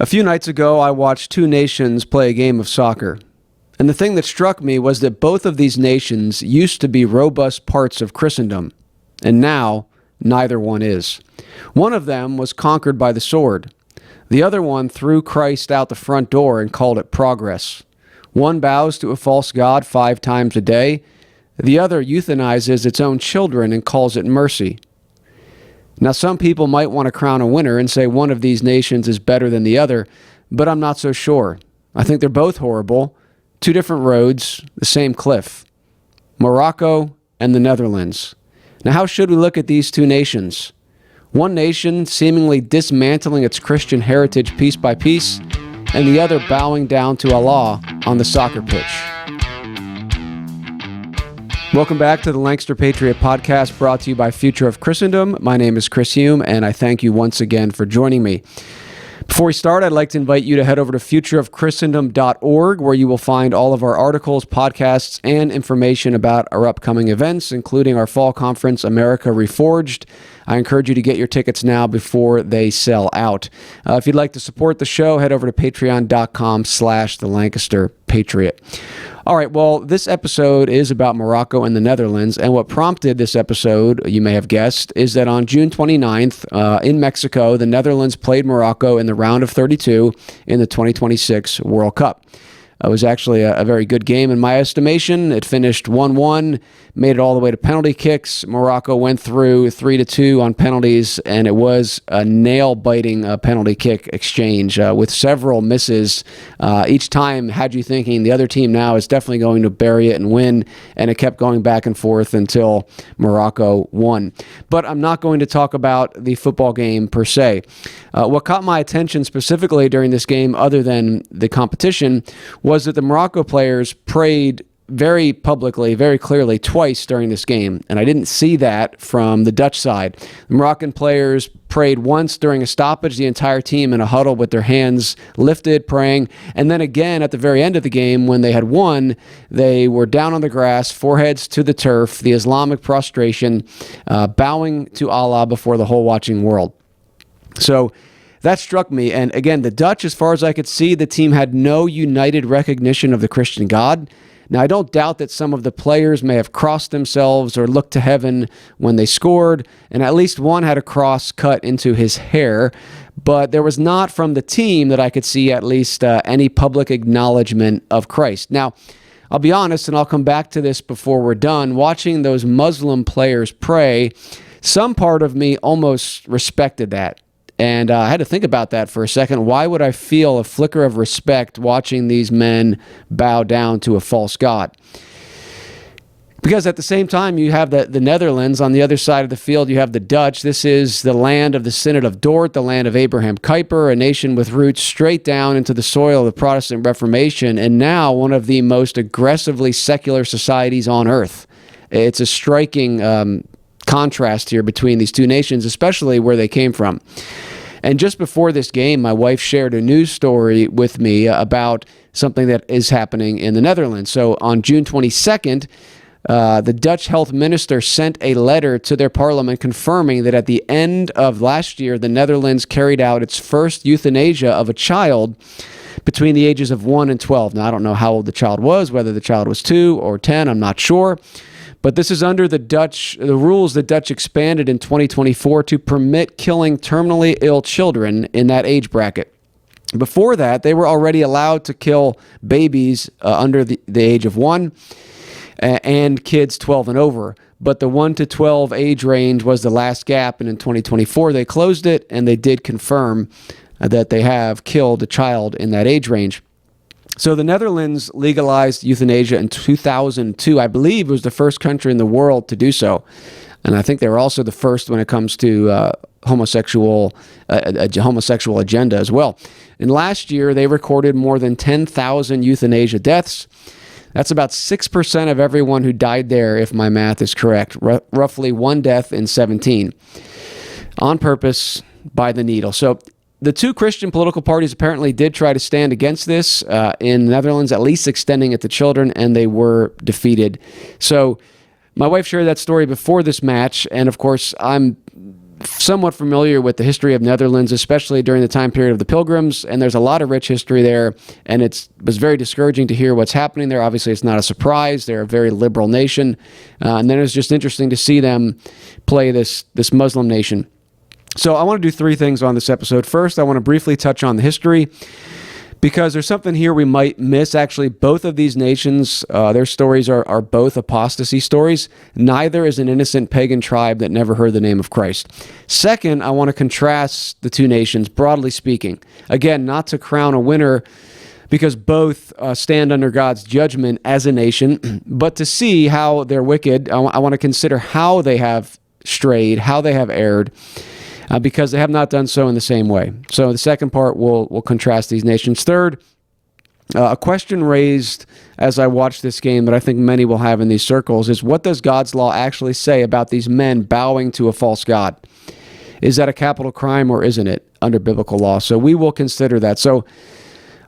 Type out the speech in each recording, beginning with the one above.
few nights ago, I watched two nations play a game of soccer. And the thing that struck me was that both of these nations used to be robust parts of Christendom, and now neither one is. One of them was conquered by the sword. The other one threw Christ out the front door and called it progress. One bows to a false god 5 times a day. The other euthanizes its own children and calls it mercy. Now, some people might want to crown a winner and say one of these nations is better than the other, but I'm not so sure. I think they're both horrible. 2 different roads, the same cliff. Morocco and the Netherlands. Now, how should we look at these 2 nations? One nation seemingly dismantling its Christian heritage piece by piece, and the other bowing down to Allah on the soccer pitch. Welcome back to the Lancaster Patriot Podcast, brought to you by Future of Christendom. My name is Chris Hume, and I thank you once again for joining me. Before we start, I'd like to invite you to head over to futureofchristendom.org, where you will find all of our articles, podcasts, and information about our upcoming events, including our fall conference, America Reforged. I encourage you to get your tickets now before they sell out. If you'd like to support the show, head over to patreon.com/the Lancaster Patriot. All right, well, this episode is about Morocco and the Netherlands, and what prompted this episode, you may have guessed, is that on June 29th in Mexico, the Netherlands played Morocco in the round of 32 in the 2026 World Cup. It was actually a very good game in my estimation. It finished 1-1, made it all the way to penalty kicks. Morocco went through 3-2 on penalties, and it was a nail-biting penalty kick exchange with several misses. Each time had you thinking the other team now is definitely going to bury it and win, and it kept going back and forth until Morocco won. But I'm not going to talk about the football game per se. What caught my attention specifically during this game, other than the competition, was that the Morocco players prayed very publicly, very clearly, twice during this game. And I didn't see that from the Dutch side. The Moroccan players prayed once during a stoppage, the entire team in a huddle with their hands lifted, praying. And then again at the very end of the game, when they had won, they were down on the grass, foreheads to the turf, the Islamic prostration, bowing to Allah before the whole watching world. So that struck me. And again, the Dutch, as far as I could see, the team had no united recognition of the Christian God. Now, I don't doubt that some of the players may have crossed themselves or looked to heaven when they scored, and at least one had a cross cut into his hair. But there was not from the team that I could see at least any public acknowledgement of Christ. Now, I'll be honest, and I'll come back to this before we're done, watching those Muslim players pray, some part of me almost respected that. And I had to think about that for a second. Why would I feel a flicker of respect watching these men bow down to a false god? Because at the same time, you have the Netherlands. On the other side of the field, you have the Dutch. This is the land of the Synod of Dort, the land of Abraham Kuyper, a nation with roots straight down into the soil of the Protestant Reformation, and now one of the most aggressively secular societies on earth. It's a striking contrast here between these two nations, especially where they came from. And just before this game, my wife shared a news story with me about something that is happening in the Netherlands. So on June 22nd, the Dutch health minister sent a letter to their parliament confirming that at the end of last year, the Netherlands carried out its first euthanasia of a child between the ages of 1 and 12. Now, I don't know how old the child was, whether the child was 2 or 10, I'm not sure. But this is under the rules the Dutch expanded in 2024 to permit killing terminally ill children in that age bracket. Before that, they were already allowed to kill babies under the age of 1 and kids 12 and over. But the 1 to 12 age range was the last gap, and in 2024 they closed it, and they did confirm that they have killed a child in that age range. So the Netherlands legalized euthanasia in 2002. I believe it was the first country in the world to do so. And I think they were also the first when it comes to homosexual agenda as well. And last year, they recorded more than 10,000 euthanasia deaths. That's about 6% of everyone who died there, if my math is correct. Roughly 1 death in 17. On purpose, by the needle. So the 2 Christian political parties apparently did try to stand against this in the Netherlands, at least extending it to children, and they were defeated. So my wife shared that story before this match, and of course, I'm somewhat familiar with the history of Netherlands, especially during the time period of the Pilgrims, and there's a lot of rich history there, and it was very discouraging to hear what's happening there. Obviously, it's not a surprise. They're a very liberal nation, and then it's just interesting to see them play this Muslim nation. So I want to do three things on this episode. First, I want to briefly touch on the history, because there's something here we might miss. Actually, both of these nations, their stories are both apostasy stories. Neither is an innocent pagan tribe that never heard the name of Christ. Second, I want to contrast the two nations, broadly speaking. Again, not to crown a winner, because both stand under God's judgment as a nation, but to see how they're wicked. I want to consider how they have strayed, how they have erred, because they have not done so in the same way. So the second part will contrast these nations. Third, a question raised as I watch this game that I think many will have in these circles is, what does God's law actually say about these men bowing to a false god? Is that a capital crime or isn't it under biblical law? So we will consider that. So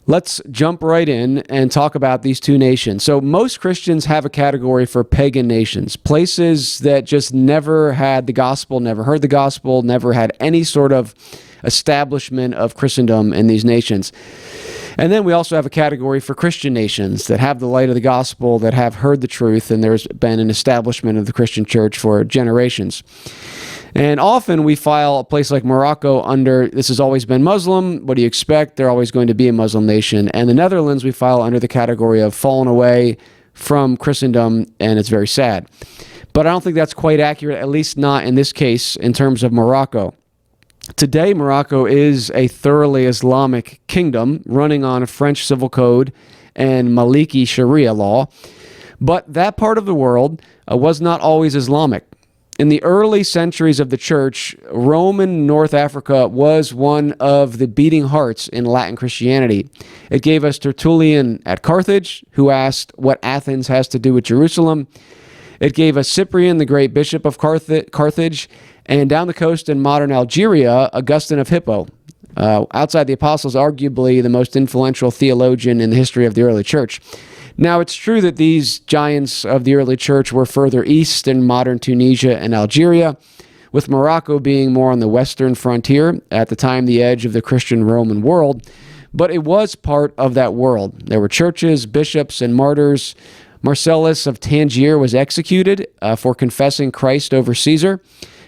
let's jump right in and talk about these two nations. So most Christians have a category for pagan nations, places that just never had the gospel, never heard the gospel, never had any sort of establishment of Christendom in these nations. And then we also have a category for Christian nations that have the light of the gospel, that have heard the truth, and there's been an establishment of the Christian church for generations. And often we file a place like Morocco under, this has always been Muslim. What do you expect? They're always going to be a Muslim nation. And the Netherlands we file under the category of fallen away from Christendom, and it's very sad. But I don't think that's quite accurate, at least not in this case, in terms of Morocco. Today, Morocco is a thoroughly Islamic kingdom running on a French civil code and Maliki Sharia law. But that part of the world was not always Islamic. In the early centuries of the church, Roman North Africa was one of the beating hearts in Latin Christianity. It gave us Tertullian at Carthage, who asked what Athens has to do with Jerusalem. It gave us Cyprian, the great bishop of Carthage, and down the coast in modern Algeria, Augustine of Hippo. Outside the apostles, arguably the most influential theologian in the history of the early church. Now, it's true that these giants of the early church were further east in modern Tunisia and Algeria, with Morocco being more on the western frontier, at the time the edge of the Christian Roman world, but it was part of that world. There were churches, bishops, and martyrs. Marcellus of Tangier was executed for confessing Christ over Caesar,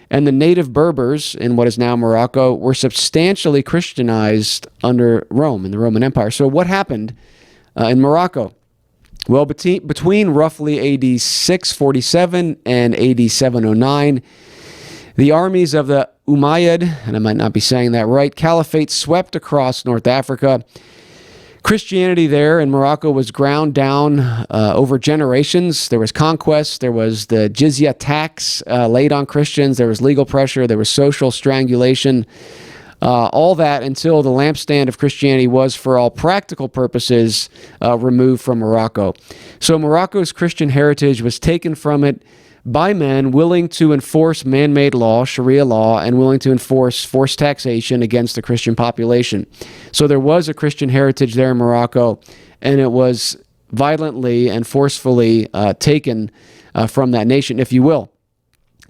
and the native Berbers in what is now Morocco were substantially Christianized under Rome, in the Roman Empire. So what happened in Morocco? Well, between roughly AD 647 and AD 709, the armies of the Umayyad, and I might not be saying that right, caliphate swept across North Africa. Christianity there in Morocco was ground down over generations. There was conquest, there was the jizya tax laid on Christians, there was legal pressure, there was social strangulation. All that until the lampstand of Christianity was, for all practical purposes, removed from Morocco. So Morocco's Christian heritage was taken from it by men willing to enforce man-made law, Sharia law, and willing to enforce forced taxation against the Christian population. So there was a Christian heritage there in Morocco, and it was violently and forcefully taken from that nation, if you will.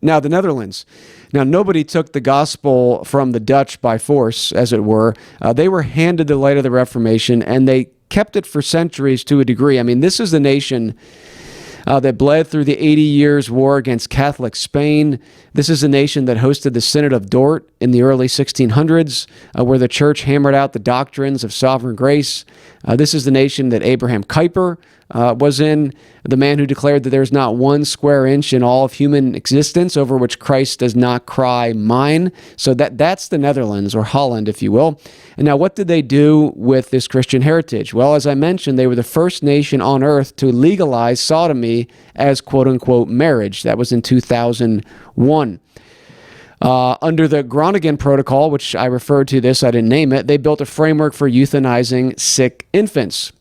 Now, the Netherlands. Now, nobody took the gospel from the Dutch by force, as it were. They were handed the light of the Reformation, and they kept it for centuries to a degree. I mean, this is the nation that bled through the 80 Years' War against Catholic Spain. This is a nation that hosted the Synod of Dort in the early 1600s, where the church hammered out the doctrines of sovereign grace. This is the nation that Abraham Kuyper was in, the man who declared that there's not one square inch in all of human existence over which Christ does not cry, mine. So that's the Netherlands, or Holland, if you will. And now, what did they do with this Christian heritage? Well, as I mentioned, they were the first nation on earth to legalize sodomy as quote-unquote marriage. That was in 2001. Under the Groningen Protocol, which I referred to this, I didn't name it, they built a framework for euthanizing sick infants.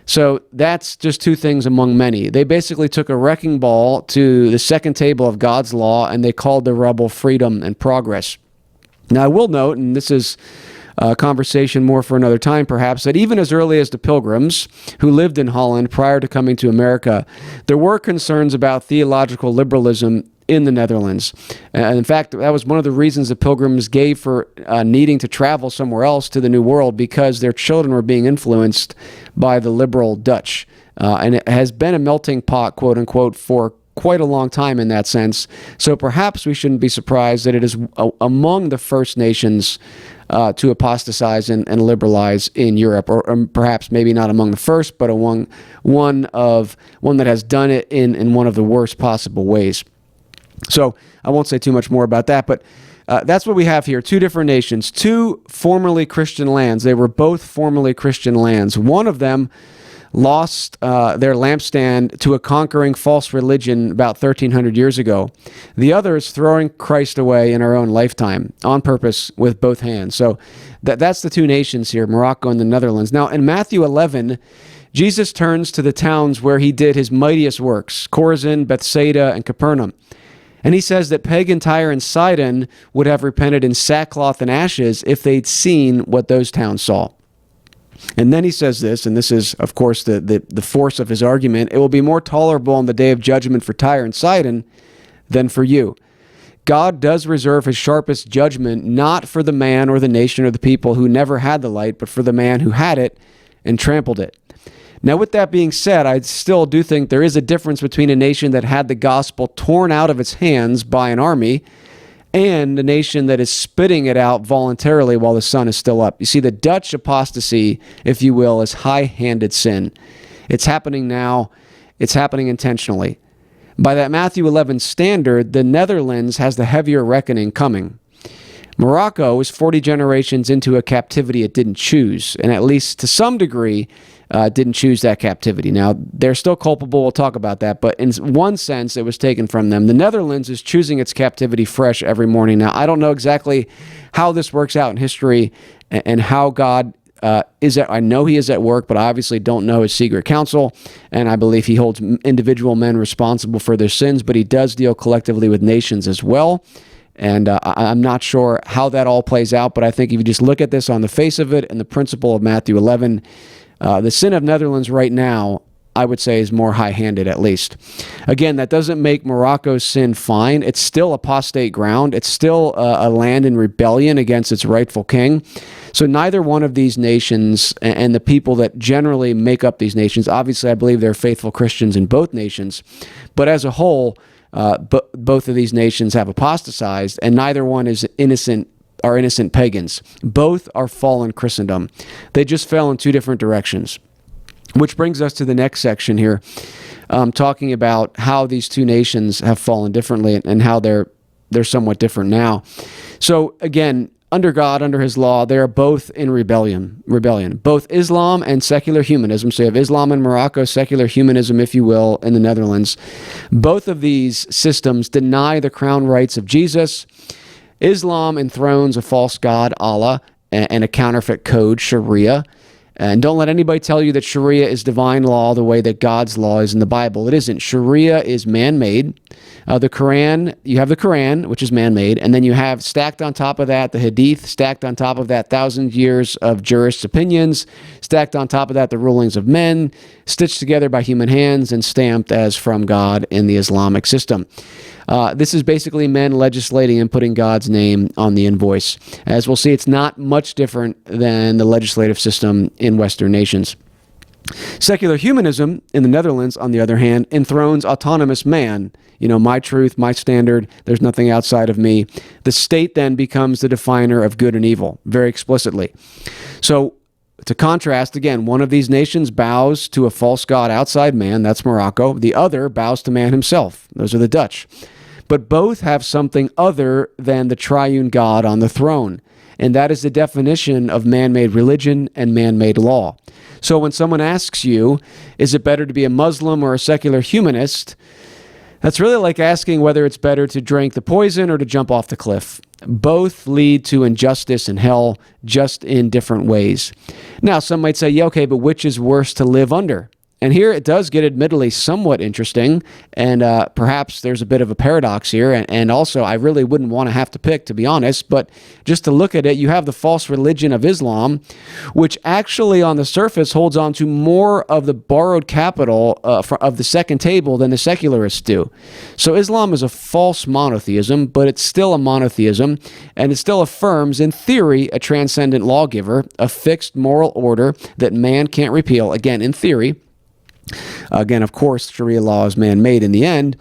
So that's just two things among many. They basically took a wrecking ball to the second table of God's law, and they called the rubble freedom and progress. Now, I will note, and this is a conversation more for another time perhaps, that even as early as the Pilgrims, who lived in Holland prior to coming to America, there were concerns about theological liberalism in the Netherlands. And in fact, that was one of the reasons the pilgrims gave for needing to travel somewhere else to the New World, because their children were being influenced by the liberal Dutch. And it has been a melting pot, quote unquote, for quite a long time in that sense. So perhaps we shouldn't be surprised that it is among the first nations to apostatize and liberalize in Europe, or perhaps maybe not among the first, but among one that has done it in one of the worst possible ways. So I won't say too much more about that, but that's what we have here. Two different nations, two formerly Christian lands. They were both formerly Christian lands. One of them lost their lampstand to a conquering false religion about 1,300 years ago. The other is throwing Christ away in our own lifetime on purpose with both hands. So that's the two nations here, Morocco and the Netherlands. Now, in Matthew 11, Jesus turns to the towns where he did his mightiest works, Chorazin, Bethsaida, and Capernaum. And he says that pagan Tyre and Sidon would have repented in sackcloth and ashes if they'd seen what those towns saw. And then he says this, and this is, of course, the force of his argument: it will be more tolerable on the day of judgment for Tyre and Sidon than for you. God does reserve his sharpest judgment not for the man or the nation or the people who never had the light, but for the man who had it and trampled it. Now, with that being said, I still do think there is a difference between a nation that had the gospel torn out of its hands by an army and a nation that is spitting it out voluntarily while the sun is still up. You see, the Dutch apostasy, if you will, is high-handed sin. It's happening now. It's happening intentionally. By that Matthew 11 standard, the Netherlands has the heavier reckoning coming. Morocco is 40 generations into a captivity it didn't choose, and at least to some degree, didn't choose that captivity. Now, they're still culpable. We'll talk about that. But in one sense, it was taken from them. The Netherlands is choosing its captivity fresh every morning. Now, I don't know exactly how this works out in history and how God is at. I know he is at work, but I obviously don't know his secret counsel. And I believe he holds individual men responsible for their sins, but he does deal collectively with nations as well. And I'm not sure how that all plays out, but I think if you just look at this on the face of it and the principle of Matthew 11, the sin of Netherlands right now, I would say, is more high-handed at least. Again, that doesn't make Morocco's sin fine. It's still apostate ground. It's still a land in rebellion against its rightful king. So neither one of these nations and the people that generally make up these nations, obviously I believe there are faithful Christians in both nations, but as a whole, both of these nations have apostatized, and neither one is innocent pagans. Both are fallen Christendom. They just fell in two different directions. Which brings us to the next section here, talking about how these two nations have fallen differently and how they're somewhat different now. So again, under God, under his law, they are both in rebellion. Both Islam and secular humanism. So you have Islam in Morocco, secular humanism, if you will, in the Netherlands. Both of these systems deny the crown rights of Jesus. Islam enthrones a false god, Allah, and a counterfeit code, Sharia. And don't let anybody tell you that Sharia is divine law the way that God's law is in the Bible. It isn't. Sharia is man-made. The Quran, you have the Quran, which is man-made, and then you have stacked on top of that the Hadith, stacked on top of that 1,000 years of jurists' opinions, stacked on top of that the rulings of men, stitched together by human hands and stamped as from God in the Islamic system. This is basically men legislating and putting God's name on the invoice. As we'll see, it's not much different than the legislative system in Western nations. Secular humanism in the Netherlands, on the other hand, enthrones autonomous man. My truth, my standard, there's nothing outside of me. The state then becomes the definer of good and evil, very explicitly. So, to contrast, again, one of these nations bows to a false god outside man, that's Morocco. The other bows to man himself, those are the Dutch. But both have something other than the triune God on the throne, and that is the definition of man-made religion and man-made law. So when someone asks you, is it better to be a Muslim or a secular humanist, that's really like asking whether it's better to drink the poison or to jump off the cliff. Both lead to injustice and hell, just in different ways. Now, some might say, yeah, okay, but which is worse to live under? And here it does get admittedly somewhat interesting, and perhaps there's a bit of a paradox here, and also I really wouldn't want to have to pick, to be honest, but just to look at it, you have the false religion of Islam, which actually on the surface holds on to more of the borrowed capital of the second table than the secularists do. So Islam is a false monotheism, but it's still a monotheism, and it still affirms, in theory, a transcendent lawgiver, a fixed moral order that man can't repeal, again, in theory. Again, of course, Sharia law is man-made in the end.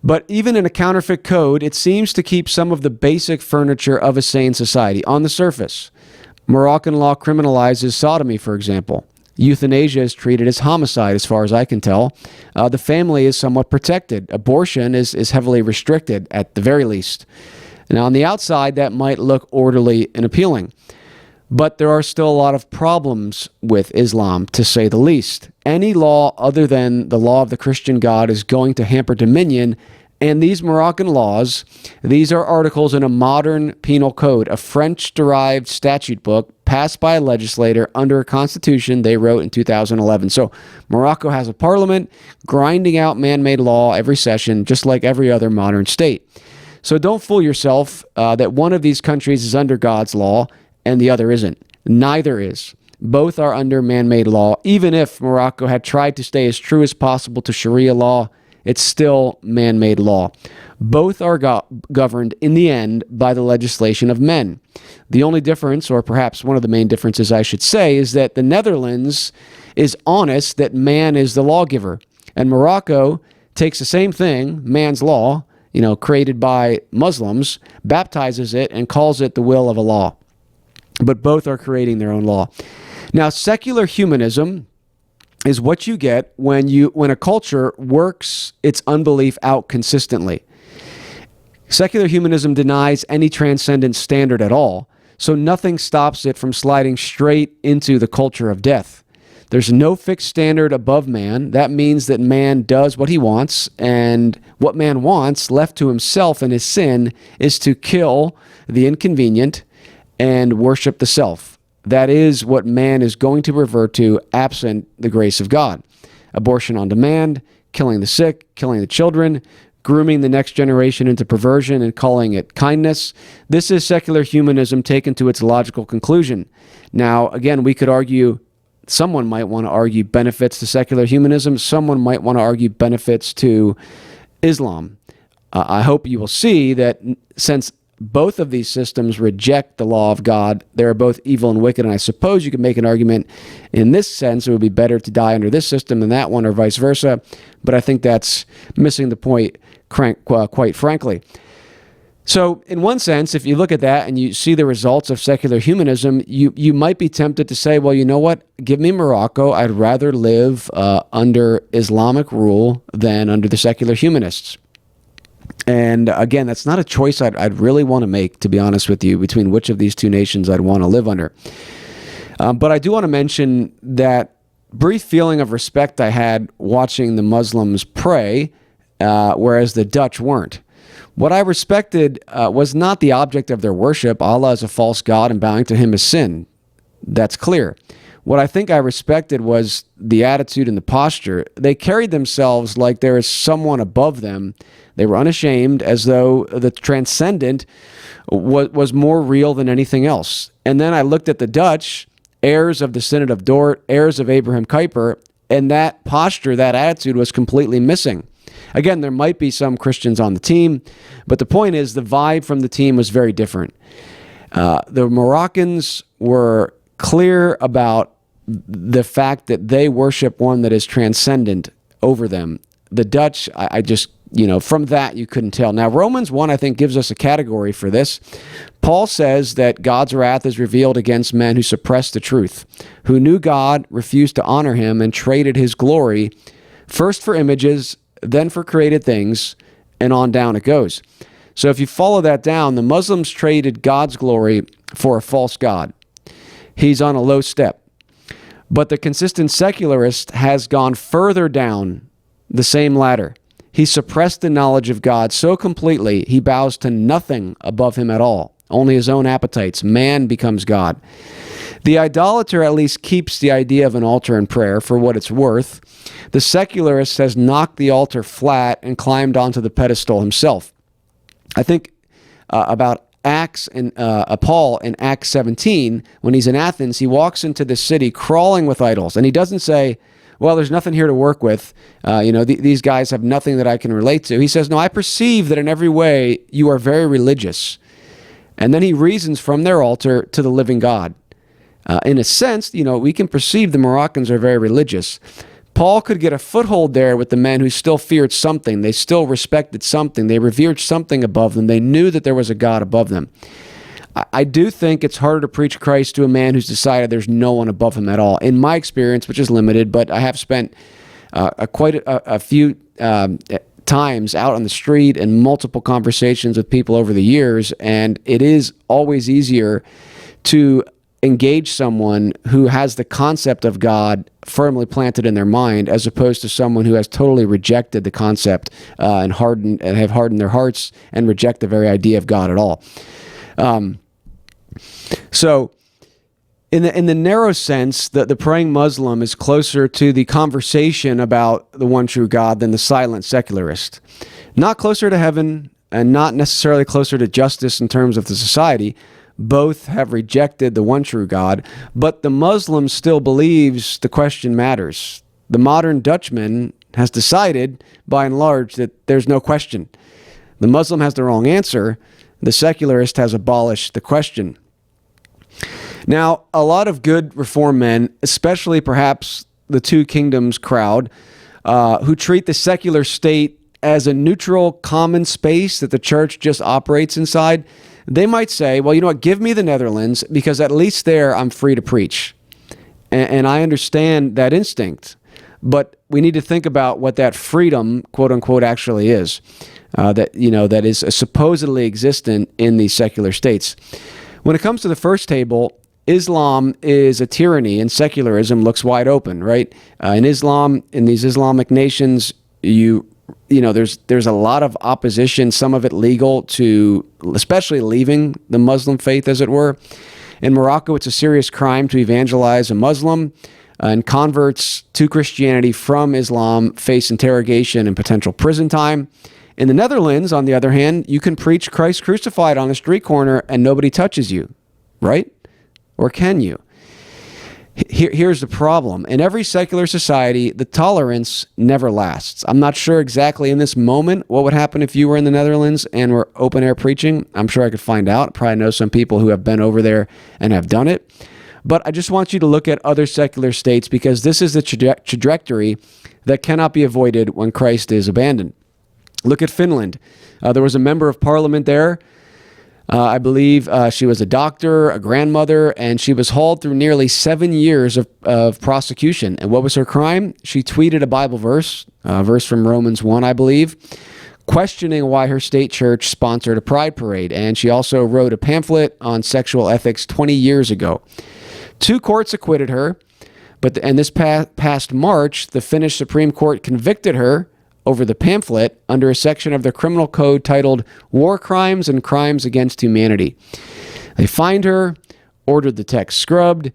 But even in a counterfeit code, it seems to keep some of the basic furniture of a sane society on the surface. Moroccan law criminalizes sodomy, for example. Euthanasia is treated as homicide, as far as I can tell. The family is somewhat protected. Abortion is heavily restricted, at the very least. Now, on the outside, that might look orderly and appealing. But there are still a lot of problems with Islam, to say the least. Any law other than the law of the Christian God is going to hamper dominion, and these Moroccan laws, these are articles in a modern penal code, a French-derived statute book passed by a legislator under a constitution they wrote in 2011. So Morocco has a parliament grinding out man-made law every session, just like every other modern state. So don't fool yourself that one of these countries is under God's law and the other isn't. Neither is. Both are under man-made law. Even if Morocco had tried to stay as true as possible to Sharia law, it's still man-made law. Both are governed in the end by the legislation of men. The only difference, or perhaps one of the main differences I should say, is that the Netherlands is honest that man is the lawgiver. And Morocco takes the same thing, man's law, created by Muslims, baptizes it and calls it the will of Allah. But both are creating their own law. Now, secular humanism is what you get when a culture works its unbelief out consistently. Secular humanism denies any transcendent standard at all, so nothing stops it from sliding straight into the culture of death. There's no fixed standard above man. That means that man does what he wants, and what man wants, left to himself and his sin, is to kill the inconvenient and worship the self. That is what man is going to revert to absent the grace of God. Abortion on demand, killing the sick, killing the children, grooming the next generation into perversion and calling it kindness. This is secular humanism taken to its logical conclusion. Now, again, we could argue, someone might want to argue benefits to secular humanism. Someone might want to argue benefits to Islam. I hope you will see that since both of these systems reject the law of God, they are both evil and wicked, and I suppose you could make an argument in this sense it would be better to die under this system than that one, or vice versa, but I think that's missing the point quite frankly. So in one sense, if you look at that and you see the results of secular humanism, you might be tempted to say, well, you know what? Give me Morocco. I'd rather live under Islamic rule than under the secular humanists. And again, that's not a choice I'd really want to make, to be honest with you, between which of these two nations I'd want to live under. But I do want to mention that brief feeling of respect I had watching the Muslims pray, whereas the Dutch weren't. What I respected was not the object of their worship. Allah is a false god and bowing to him is sin. That's clear. What I think I respected was the attitude and the posture. They carried themselves like there is someone above them. They were unashamed, as though the transcendent was more real than anything else. And then I looked at the Dutch, heirs of the Synod of Dort, heirs of Abraham Kuyper, and that posture, that attitude was completely missing. Again, there might be some Christians on the team, but the point is the vibe from the team was very different. The Moroccans were clear about the fact that they worship one that is transcendent over them. The Dutch, I just, from that you couldn't tell. Now, Romans 1, I think, gives us a category for this. Paul says that God's wrath is revealed against men who suppress the truth, who knew God, refused to honor him, and traded his glory, first for images, then for created things, and on down it goes. So if you follow that down, the Muslims traded God's glory for a false god. He's on a low step. But the consistent secularist has gone further down the same ladder. He suppressed the knowledge of God so completely, he bows to nothing above him at all, only his own appetites. Man becomes God. The idolater at least keeps the idea of an altar and prayer for what it's worth. The secularist has knocked the altar flat and climbed onto the pedestal himself. I think about Acts and Paul in Acts 17, when he's in Athens, he walks into the city crawling with idols, and he doesn't say, well, there's nothing here to work with. These guys have nothing that I can relate to. He says, no, I perceive that in every way you are very religious. And then he reasons from their altar to the living God. In a sense, we can perceive the Moroccans are very religious. Paul could get a foothold there with the men who still feared something. They still respected something. They revered something above them. They knew that there was a God above them. I do think it's harder to preach Christ to a man who's decided there's no one above him at all. In my experience, which is limited, but I have spent quite a few times out on the street and multiple conversations with people over the years, and it is always easier to engage someone who has the concept of God firmly planted in their mind, as opposed to someone who has totally rejected the concept and have hardened their hearts and reject the very idea of God at all. So in the narrow sense, the praying Muslim is closer to the conversation about the one true God than the silent secularist. Not closer to heaven and not necessarily closer to justice in terms of the society. Both have rejected the one true God, but the Muslim still believes the question matters. The modern Dutchman has decided, by and large, that there's no question. The Muslim has the wrong answer. The secularist has abolished the question. Now, a lot of good reform men, especially perhaps the Two Kingdoms crowd, who treat the secular state as a neutral common space that the church just operates inside, they might say, well, you know what, give me the Netherlands, because at least there I'm free to preach. And I understand that instinct, but we need to think about what that freedom, quote unquote, actually is, that is supposedly existent in these secular states. When it comes to the first table, Islam is a tyranny and secularism looks wide open, right? In Islam, in these Islamic nations, there's a lot of opposition, some of it legal, to especially leaving the Muslim faith, as it were. In Morocco, it's a serious crime to evangelize a Muslim, and converts to Christianity from Islam face interrogation and potential prison time. In the Netherlands, on the other hand, you can preach Christ crucified on a street corner and nobody touches you, right? Or can you? Here's the problem. In every secular society, the tolerance never lasts. I'm not sure exactly in this moment what would happen if you were in the Netherlands and were open air preaching. I'm sure I could find out. I probably know some people who have been over there and have done it. But I just want you to look at other secular states, because this is the trajectory that cannot be avoided when Christ is abandoned. Look at Finland. There was a member of parliament there. I believe she was a doctor, a grandmother, and she was hauled through nearly 7 years of prosecution. And what was her crime? She tweeted a Bible verse, a verse from Romans 1, I believe, questioning why her state church sponsored a pride parade. And she also wrote a pamphlet on sexual ethics 20 years ago. 2 courts acquitted her, and this past March, the Finnish Supreme Court convicted her over the pamphlet under a section of their criminal code titled War Crimes and Crimes Against Humanity. They fined her, ordered the text scrubbed.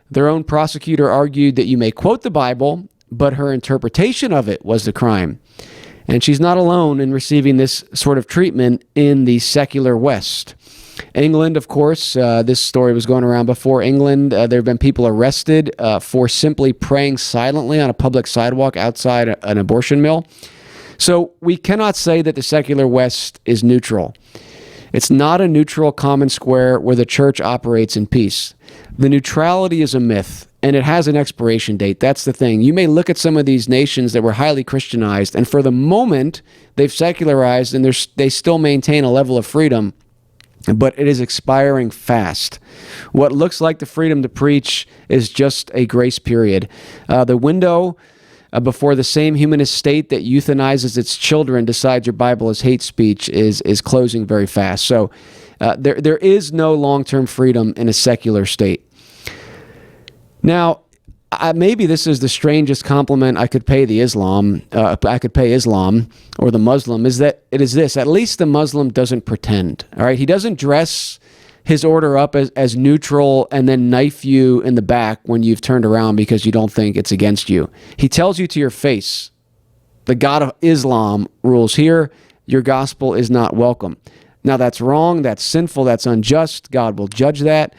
Their own prosecutor argued that you may quote the Bible, but her interpretation of it was the crime. And she's not alone in receiving this sort of treatment in the secular West. England, of course, this story was going around before England. There have been people arrested for simply praying silently on a public sidewalk outside an abortion mill. So we cannot say that the secular West is neutral. It's not a neutral common square where the church operates in peace. The neutrality is a myth, and it has an expiration date. That's the thing. You may look at some of these nations that were highly Christianized, and for the moment, they've secularized, and they still maintain a level of freedom, but it is expiring fast. What looks like the freedom to preach is just a grace period. The window before the same humanist state that euthanizes its children decides your Bible is hate speech is closing very fast. So there is no long-term freedom in a secular state. Now, maybe this is the strangest compliment I could pay Islam or the Muslim, is that it is this: at least the Muslim doesn't pretend. All right, he doesn't dress his order up as neutral and then knife you in the back when you've turned around because you don't think it's against you. He tells you to your face, the God of Islam rules here. Your gospel is not welcome. Now that's wrong, that's sinful, that's unjust. God will judge that.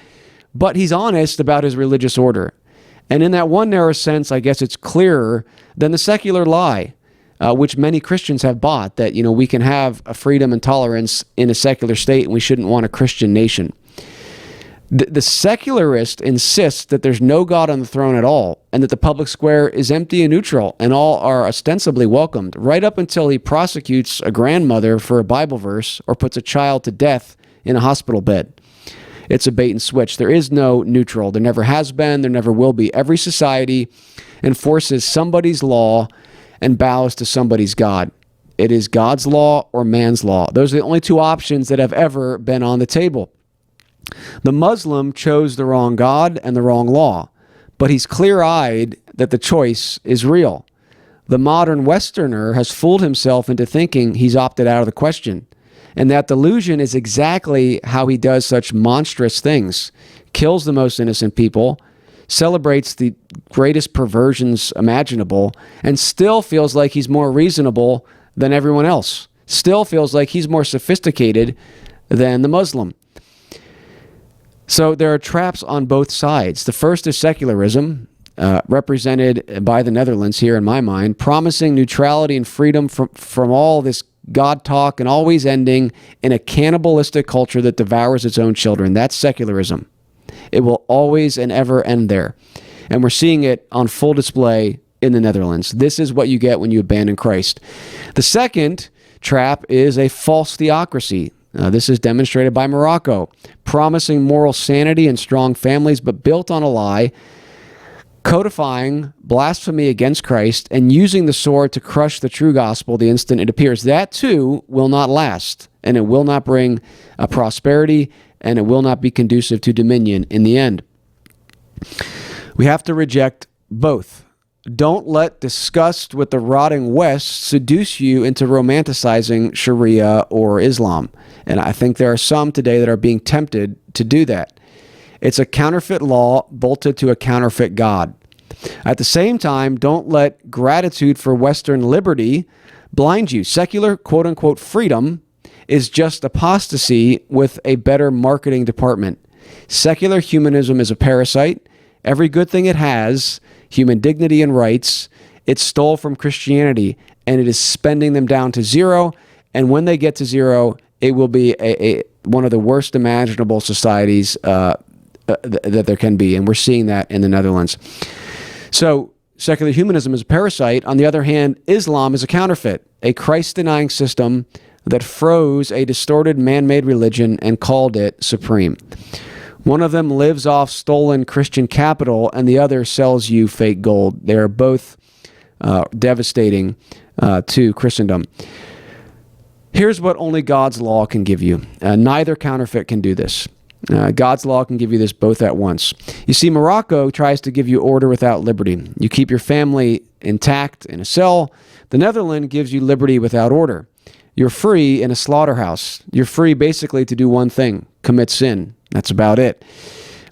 But he's honest about his religious order. And in that one narrow sense, I guess it's clearer than the secular lie, which many Christians have bought, that, we can have a freedom and tolerance in a secular state and we shouldn't want a Christian nation. The secularist insists that there's no God on the throne at all and that the public square is empty and neutral and all are ostensibly welcomed, right up until he prosecutes a grandmother for a Bible verse or puts a child to death in a hospital bed. It's a bait and switch. There is no neutral. There never has been. There never will be. Every society enforces somebody's law and bows to somebody's God. It is God's law or man's law. Those are the only two options that have ever been on the table. The Muslim chose the wrong God and the wrong law, but he's clear-eyed that the choice is real. The modern Westerner has fooled himself into thinking he's opted out of the question, and that delusion is exactly how he does such monstrous things, kills the most innocent people, celebrates the greatest perversions imaginable, and still feels like he's more reasonable than everyone else, still feels like he's more sophisticated than the Muslim. So there are traps on both sides. The first is secularism, represented by the Netherlands here in my mind, promising neutrality and freedom from all this God talk and always ending in a cannibalistic culture that devours its own children. That's secularism. It will always and ever end there. And we're seeing it on full display in the Netherlands. This is what you get when you abandon Christ. The second trap is a false theocracy. This is demonstrated by Morocco, promising moral sanity and strong families, but built on a lie, codifying blasphemy against Christ, and using the sword to crush the true gospel the instant it appears. That too will not last, and it will not bring prosperity, and it will not be conducive to dominion in the end. We have to reject both. Don't let disgust with the rotting West seduce you into romanticizing Sharia or Islam. And I think there are some today that are being tempted to do that. It's a counterfeit law bolted to a counterfeit God. At the same time, don't let gratitude for Western liberty blind you. Secular quote-unquote freedom is just apostasy with a better marketing department. Secular humanism is a parasite. Every good thing it has, human dignity and rights, it stole from Christianity, and it is spending them down to zero. And when they get to zero, it will be one of the worst imaginable societies that there can be. And we're seeing that in the Netherlands. So secular humanism is a parasite. On the other hand, Islam is a counterfeit, a Christ-denying system that froze a distorted man-made religion and called it supreme. One of them lives off stolen Christian capital, and the other sells you fake gold. They are both devastating to Christendom. Here's what only God's law can give you. Neither counterfeit can do this. God's law can give you this both at once. You see, Morocco tries to give you order without liberty. You keep your family intact in a cell. The Netherlands gives you liberty without order. You're free in a slaughterhouse. You're free basically to do one thing, commit sin. That's about it.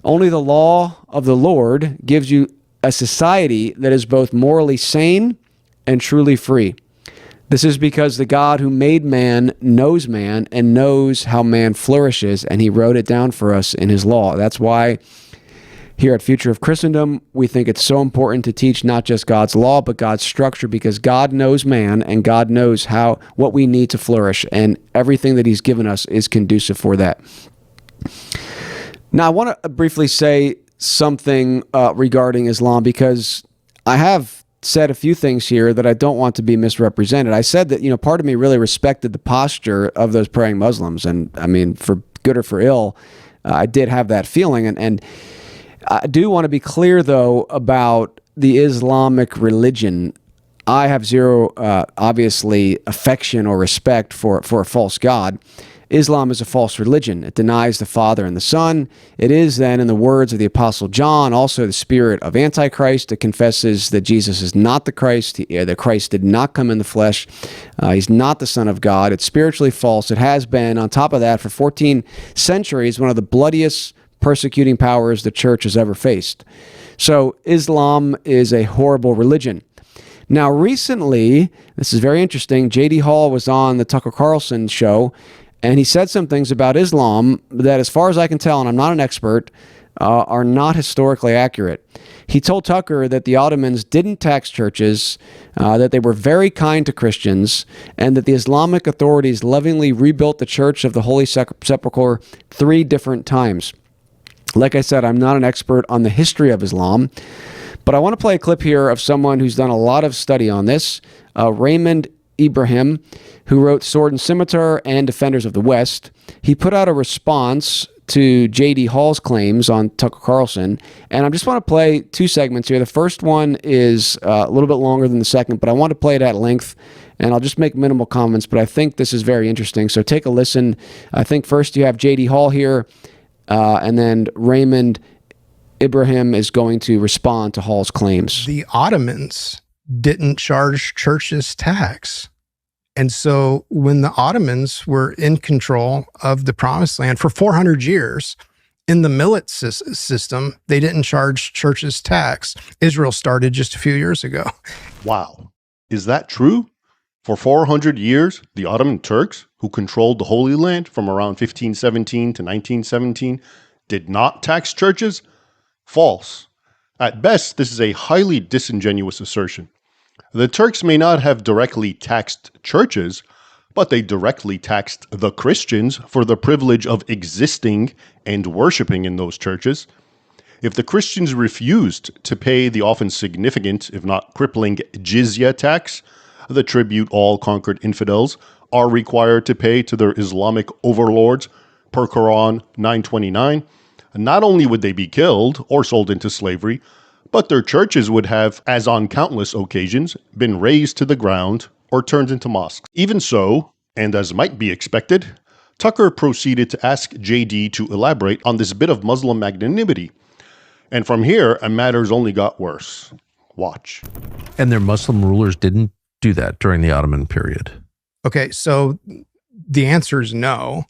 Only the law of the Lord gives you a society that is both morally sane and truly free. This is because the God who made man knows man and knows how man flourishes, and he wrote it down for us in his law. That's why here at Future of Christendom, we think it's so important to teach not just God's law, but God's structure, because God knows man and God knows what we need to flourish, and everything that he's given us is conducive for that. Now, I want to briefly say something regarding Islam, because I have said a few things here that I don't want to be misrepresented. I said that, part of me really respected the posture of those praying Muslims. And I mean, for good or for ill, I did have that feeling. And I do want to be clear, though, about the Islamic religion. I have zero, obviously, affection or respect for a false God. Islam is a false religion. It denies the Father and the Son. It is then, in the words of the Apostle John, also the spirit of Antichrist. It confesses that Jesus is not the Christ, that Christ did not come in the flesh. He's not the Son of God. It's spiritually false. It has been, on top of that, for 14 centuries, one of the bloodiest persecuting powers the church has ever faced. So Islam is a horrible religion. Now, recently, this is very interesting, J.D. Hall was on the Tucker Carlson show, and he said some things about Islam that, as far as I can tell, and I'm not an expert, are not historically accurate. He told Tucker that the Ottomans didn't tax churches, that they were very kind to Christians, and that the Islamic authorities lovingly rebuilt the Church of the Holy Sepulchre 3 different times. Like I said, I'm not an expert on the history of Islam, but I want to play a clip here of someone who's done a lot of study on this, Raymond Ibrahim, who wrote Sword and Scimitar and Defenders of the West. He put out a response to J.D. Hall's claims on Tucker Carlson, and I just want to play 2 segments here. The first one is a little bit longer than the second, but I want to play it at length, and I'll just make minimal comments, but I think this is very interesting, so take a listen. I think first you have J.D. Hall here, and then Raymond Ibrahim is going to respond to Hall's claims. The Ottomans didn't charge churches tax. And so when the Ottomans were in control of the Promised Land for 400 years, in the millet system, they didn't charge churches tax. Israel started just a few years ago. Wow. Is that true? For 400 years, the Ottoman Turks, who controlled the Holy Land from around 1517 to 1917, did not tax churches? False. At best, this is a highly disingenuous assertion. The Turks may not have directly taxed churches, but they directly taxed the Christians for the privilege of existing and worshiping in those churches. If the Christians refused to pay the often significant, if not crippling, jizya tax, the tribute all conquered infidels are required to pay to their Islamic overlords per Quran 929, not only would they be killed or sold into slavery, but their churches would have, as on countless occasions, been razed to the ground or turned into mosques. Even so, and as might be expected, Tucker proceeded to ask JD to elaborate on this bit of Muslim magnanimity. And from here, matters only got worse. Watch. And their Muslim rulers didn't do that during the Ottoman period. Okay, so the answer is no.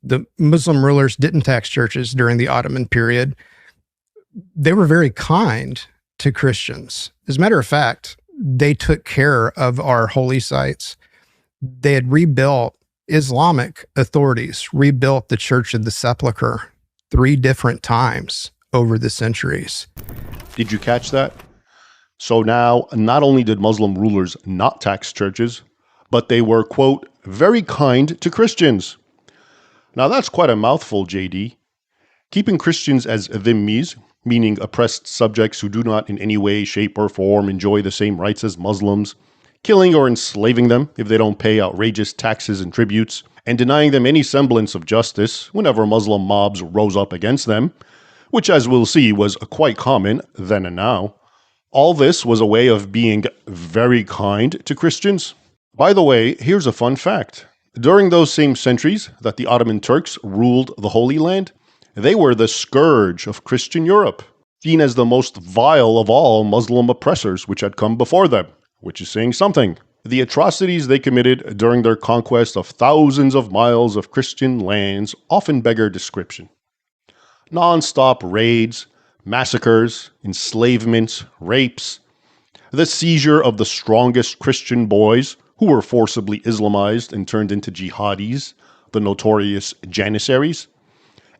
The Muslim rulers didn't tax churches during the Ottoman period. They were very kind to Christians. As a matter of fact, they took care of our holy sites. They had rebuilt, Islamic authorities rebuilt the Church of the Sepulchre 3 different times over the centuries. Did you catch that? So now, not only did Muslim rulers not tax churches, but they were, quote, very kind to Christians. Now that's quite a mouthful, JD. Keeping Christians as dhimmis, meaning oppressed subjects who do not in any way, shape, or form enjoy the same rights as Muslims, killing or enslaving them if they don't pay outrageous taxes and tributes, and denying them any semblance of justice whenever Muslim mobs rose up against them, which, as we'll see, was quite common then and now. All this was a way of being very kind to Christians. By the way, here's a fun fact. During those same centuries that the Ottoman Turks ruled the Holy Land, they were the scourge of Christian Europe, seen as the most vile of all Muslim oppressors which had come before them, which is saying something. The atrocities they committed during their conquest of thousands of miles of Christian lands often beggar description. Non-stop raids, massacres, enslavements, rapes, the seizure of the strongest Christian boys who were forcibly Islamized and turned into jihadis, the notorious Janissaries,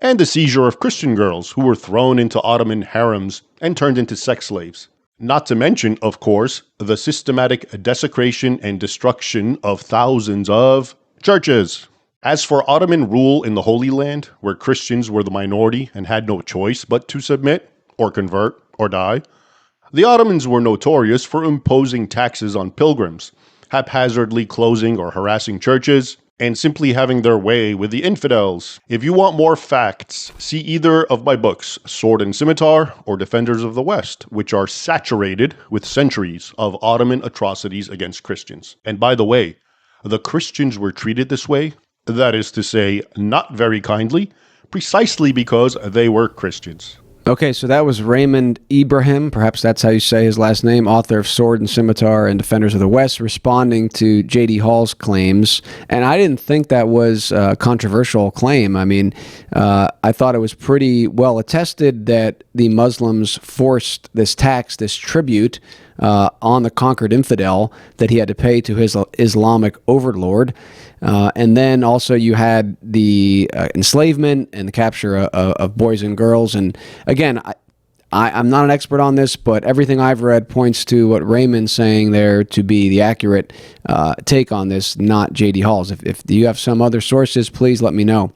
and the seizure of Christian girls who were thrown into Ottoman harems and turned into sex slaves. Not to mention, of course, the systematic desecration and destruction of thousands of churches. As for Ottoman rule in the Holy Land, where Christians were the minority and had no choice but to submit, or convert, or die, the Ottomans were notorious for imposing taxes on pilgrims, haphazardly closing or harassing churches, and simply having their way with the infidels. If you want more facts, see either of my books, Sword and Scimitar or Defenders of the West, which are saturated with centuries of Ottoman atrocities against Christians. And by the way, the Christians were treated this way That is to say, not very kindly, precisely because they were Christians. Okay, so that was Raymond Ibrahim, perhaps that's how you say his last name, author of Sword and Scimitar and Defenders of the West, responding to J.D. Hall's claims. And I didn't think that was a controversial claim. I mean, I thought it was pretty well attested that the Muslims forced this tax, this tribute, on the conquered infidel that he had to pay to his Islamic overlord. And then also you had the enslavement and the capture of boys and girls. And again, I'm not an expert on this, but everything I've read points to what Raymond's saying there to be the accurate take on this, not J.D. Hall's. If you have some other sources, please let me know.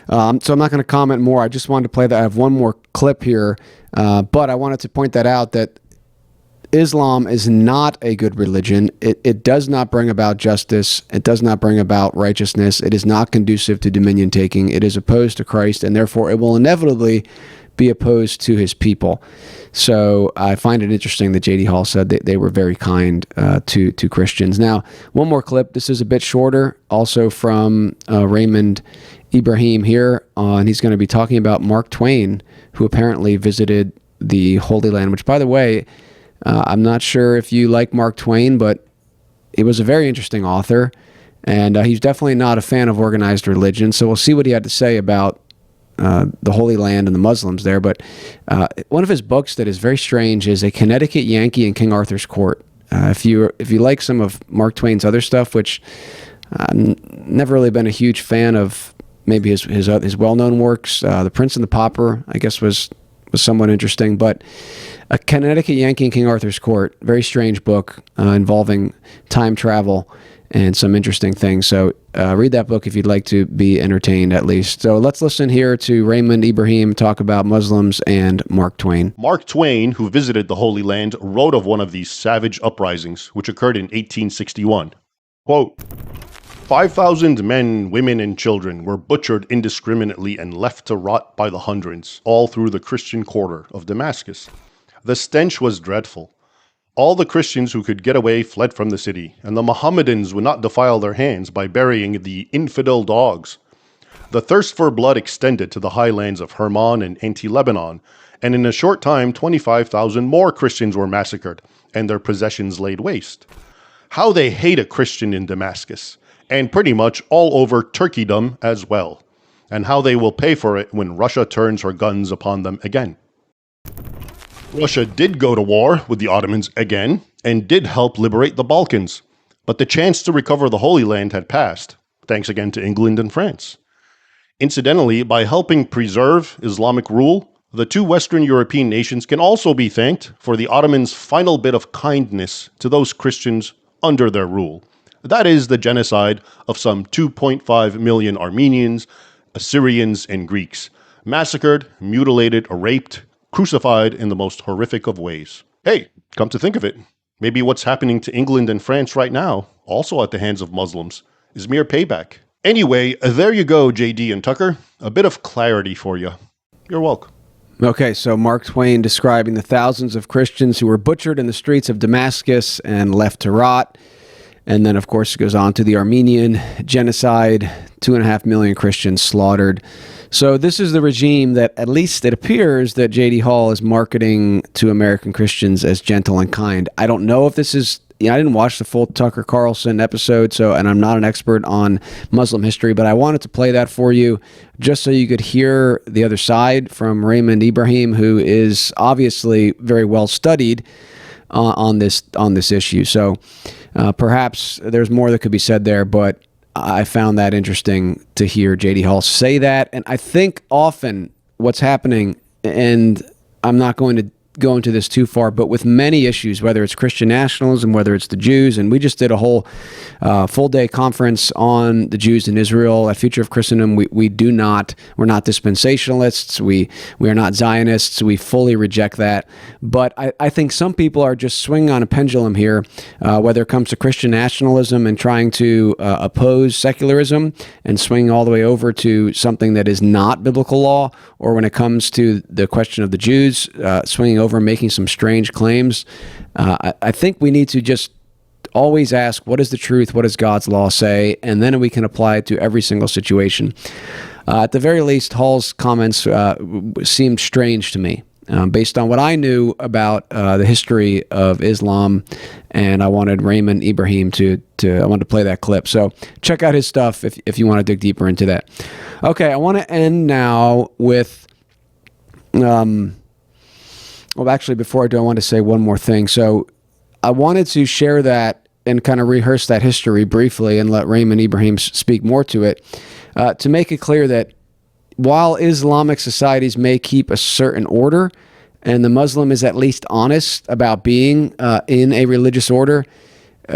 So I'm not going to comment more. I just wanted to play that. I have one more clip here, but I wanted to point that out that Islam is not a good religion. It does not bring about justice. It does not bring about righteousness. It is not conducive to dominion taking. It is opposed to Christ, and therefore it will inevitably be opposed to his people. So I find it interesting that J.D. Hall said that they were very kind to Christians. Now, one more clip. This is a bit shorter, also from Raymond Ibrahim here, and he's going to be talking about Mark Twain, who apparently visited the Holy Land, which, by the way, I'm not sure if you like Mark Twain, but he was a very interesting author, and he's definitely not a fan of organized religion. So we'll see what he had to say about the Holy Land and the Muslims there. But one of his books that is very strange is A Connecticut Yankee in King Arthur's Court. If you like some of Mark Twain's other stuff, which I've never really been a huge fan of, maybe his well-known works, The Prince and the Pauper, I guess was somewhat interesting, but A Connecticut Yankee in King Arthur's Court, very strange book involving time travel and some interesting things. So read that book if you'd like to be entertained at least. So let's listen here to Raymond Ibrahim talk about Muslims and Mark Twain. Mark Twain, who visited the Holy Land, wrote of one of these savage uprisings, which occurred in 1861. Quote, 5,000 men, women, and children were butchered indiscriminately and left to rot by the hundreds, all through the Christian quarter of Damascus. The stench was dreadful. All the Christians who could get away fled from the city, and the Mohammedans would not defile their hands by burying the infidel dogs. The thirst for blood extended to the highlands of Hermon and Anti-Lebanon, and in a short time 25,000 more Christians were massacred, and their possessions laid waste. How they hate a Christian in Damascus, and pretty much all over Turkeydom as well, and how they will pay for it when Russia turns her guns upon them again. Russia did go to war with the Ottomans again, and did help liberate the Balkans, but the chance to recover the Holy Land had passed, thanks again to England and France. Incidentally, by helping preserve Islamic rule, the two Western European nations can also be thanked for the Ottomans' final bit of kindness to those Christians under their rule. That is the genocide of some 2.5 million Armenians, Assyrians, and Greeks, massacred, mutilated, or raped, crucified in the most horrific of ways. Hey, come to think of it, maybe what's happening to England and France right now, also at the hands of Muslims, is mere payback. Anyway, there you go, JD and Tucker. A bit of clarity for you. You're welcome. Okay, so Mark Twain describing the thousands of Christians who were butchered in the streets of Damascus and left to rot. And then, of course, it goes on to the Armenian genocide, 2.5 million Christians slaughtered. So this is the regime that, at least it appears, that J.D. Hall is marketing to American Christians as gentle and kind. I don't know if this is, I didn't watch the full Tucker Carlson episode, and I'm not an expert on Muslim history, but I wanted to play that for you just so you could hear the other side from Raymond Ibrahim, who is obviously very well studied on this issue. So perhaps there's more that could be said there, but I found that interesting to hear J.D. Hall say that. And I think often what's happening, and I'm not going to go into this too far, but with many issues, whether it's Christian nationalism, whether it's the Jews, and we just did a whole full-day conference on the Jews in Israel at Future of Christendom. We're not dispensationalists. We are not Zionists. We fully reject that. But I think some people are just swinging on a pendulum here, whether it comes to Christian nationalism and trying to oppose secularism and swinging all the way over to something that is not biblical law, or when it comes to the question of the Jews, swinging over making some strange claims. I think we need to just Always ask, what is the truth? What does God's law say? And then we can apply it to every single situation. At the very least, Hall's comments seemed strange to me. Based on what I knew about the history of Islam, and I wanted Raymond Ibrahim I wanted to play that clip. So check out his stuff if you want to dig deeper into that. Okay, I want to end now with, well, actually, before I do, I want to say one more thing. So I wanted to share that and kind of rehearse that history briefly and let Raymond Ibrahim speak more to it, to make it clear that while Islamic societies may keep a certain order, and the Muslim is at least honest about being in a religious order,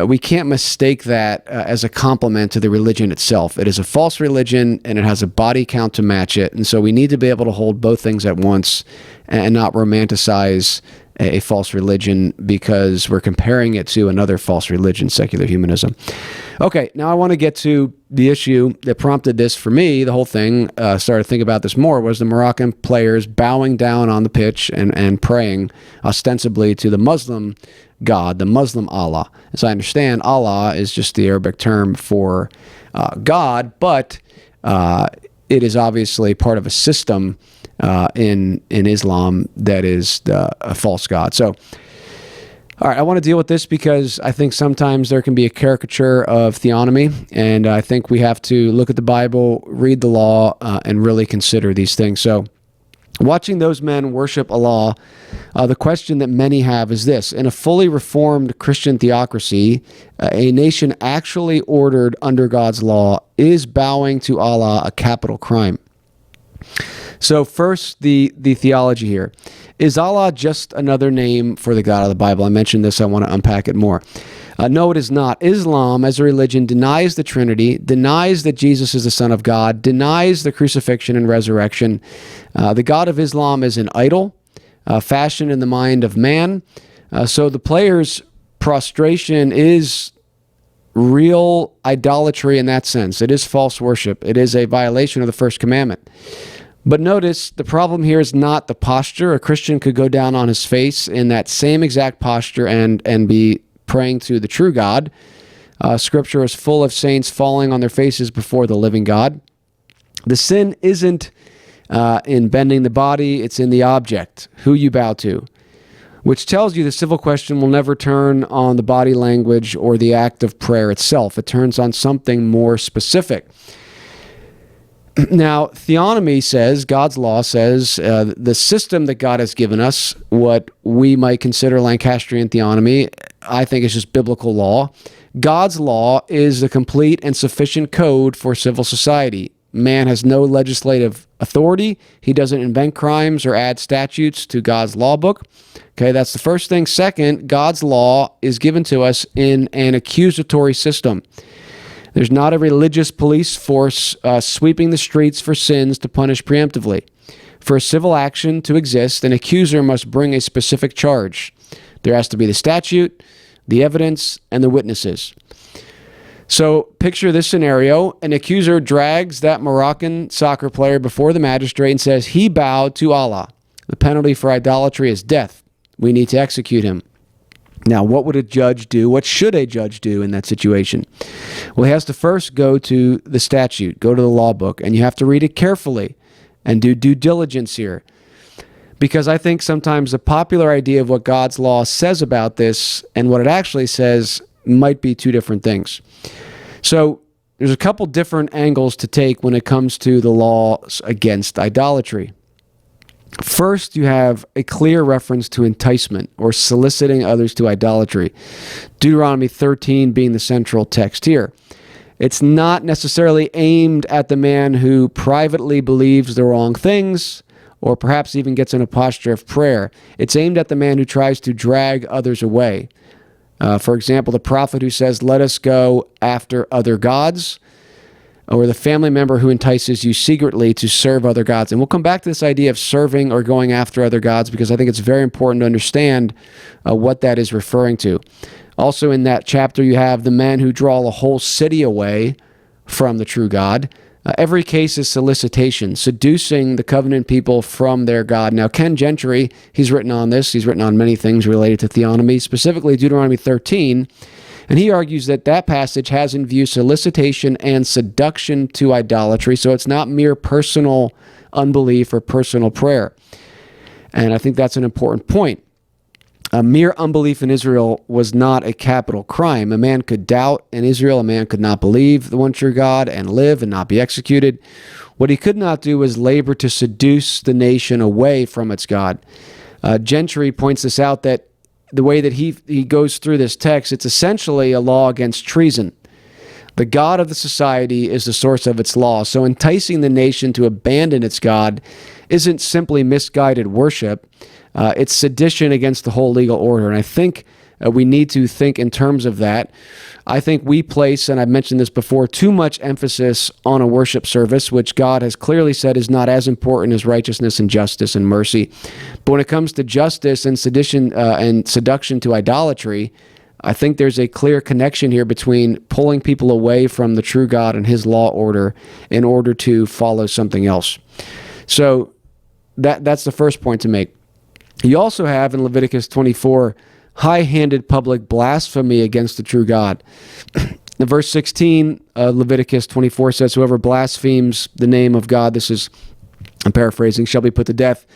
we can't mistake that as a compliment to the religion itself. It is a false religion, and it has a body count to match it. And so we need to be able to hold both things at once and not romanticize a false religion because we're comparing it to another false religion, secular humanism. Okay, now I want to get to the issue that prompted this for me. The whole thing, started to think about this more, was the Moroccan players bowing down on the pitch and praying ostensibly to the Muslim God, the Muslim Allah. As I understand, Allah is just the Arabic term for God, but it is obviously part of a system in Islam that is a false God. So, all right, I want to deal with this because I think sometimes there can be a caricature of theonomy, and I think we have to look at the Bible, read the law, and really consider these things. So, watching those men worship Allah, the question that many have is this: in a fully reformed Christian theocracy, a nation actually ordered under God's law, is bowing to Allah a capital crime? So first, the theology here. Is Allah just another name for the God of the Bible? I mentioned this. I want to unpack it more. No, it is not. Islam, as a religion, denies the Trinity, denies that Jesus is the Son of God, denies the crucifixion and resurrection. The God of Islam is an idol, fashioned in the mind of man. So the players' prostration is real idolatry in that sense. It is false worship. It is a violation of the first commandment. But notice, the problem here is not the posture. A Christian could go down on his face in that same exact posture and be praying to the true God. Scripture is full of saints falling on their faces before the living God. The sin isn't in bending the body, it's in the object, who you bow to, which tells you the civil question will never turn on the body language or the act of prayer itself. It turns on something more specific. Now, theonomy says, God's law says, the system that God has given us, what we might consider Lancastrian theonomy, I think is just biblical law. God's law is the complete and sufficient code for civil society. Man has no legislative authority. He doesn't invent crimes or add statutes to God's law book. Okay, that's the first thing. Second, God's law is given to us in an accusatory system. There's not a religious police force sweeping the streets for sins to punish preemptively. For a civil action to exist, an accuser must bring a specific charge. There has to be the statute, the evidence, and the witnesses. So picture this scenario. An accuser drags that Moroccan soccer player before the magistrate and says he bowed to Allah. The penalty for idolatry is death. We need to execute him. Now, what would a judge do? What should a judge do in that situation? Well, he has to first go to the statute, go to the law book, and you have to read it carefully and do due diligence here. Because I think sometimes the popular idea of what God's law says about this and what it actually says might be two different things. So there's a couple different angles to take when it comes to the laws against idolatry. First, you have a clear reference to enticement or soliciting others to idolatry. Deuteronomy 13 being the central text here. It's not necessarily aimed at the man who privately believes the wrong things or perhaps even gets in a posture of prayer. It's aimed at the man who tries to drag others away. For example, the prophet who says, "Let us go after other gods," or the family member who entices you secretly to serve other gods. And we'll come back to this idea of serving or going after other gods because I think it's very important to understand what that is referring to. Also in that chapter, you have the men who draw a whole city away from the true God. Every case is solicitation, seducing the covenant people from their God. Now, Ken Gentry, he's written on this. He's written on many things related to theonomy, specifically Deuteronomy 13. And he argues that that passage has in view solicitation and seduction to idolatry, so it's not mere personal unbelief or personal prayer. And I think that's an important point. A mere unbelief in Israel was not a capital crime. A man could doubt in Israel, a man could not believe the one true God and live and not be executed. What he could not do was labor to seduce the nation away from its God. Gentry points this out, that the way that he goes through this text, it's essentially a law against treason. The God of the society is the source of its law. So enticing the nation to abandon its God isn't simply misguided worship. It's sedition against the whole legal order. And I think we need to think in terms of that. I think we place, and I've mentioned this before, too much emphasis on a worship service, which God has clearly said is not as important as righteousness and justice and mercy. But when it comes to justice and sedition and seduction to idolatry, I think there's a clear connection here between pulling people away from the true God and his law order in order to follow something else. So that's the first point to make. You also have in Leviticus 24 high-handed public blasphemy against the true God. In verse 16, Leviticus 24 says, whoever blasphemes the name of God, this is, I'm paraphrasing, shall be put to death.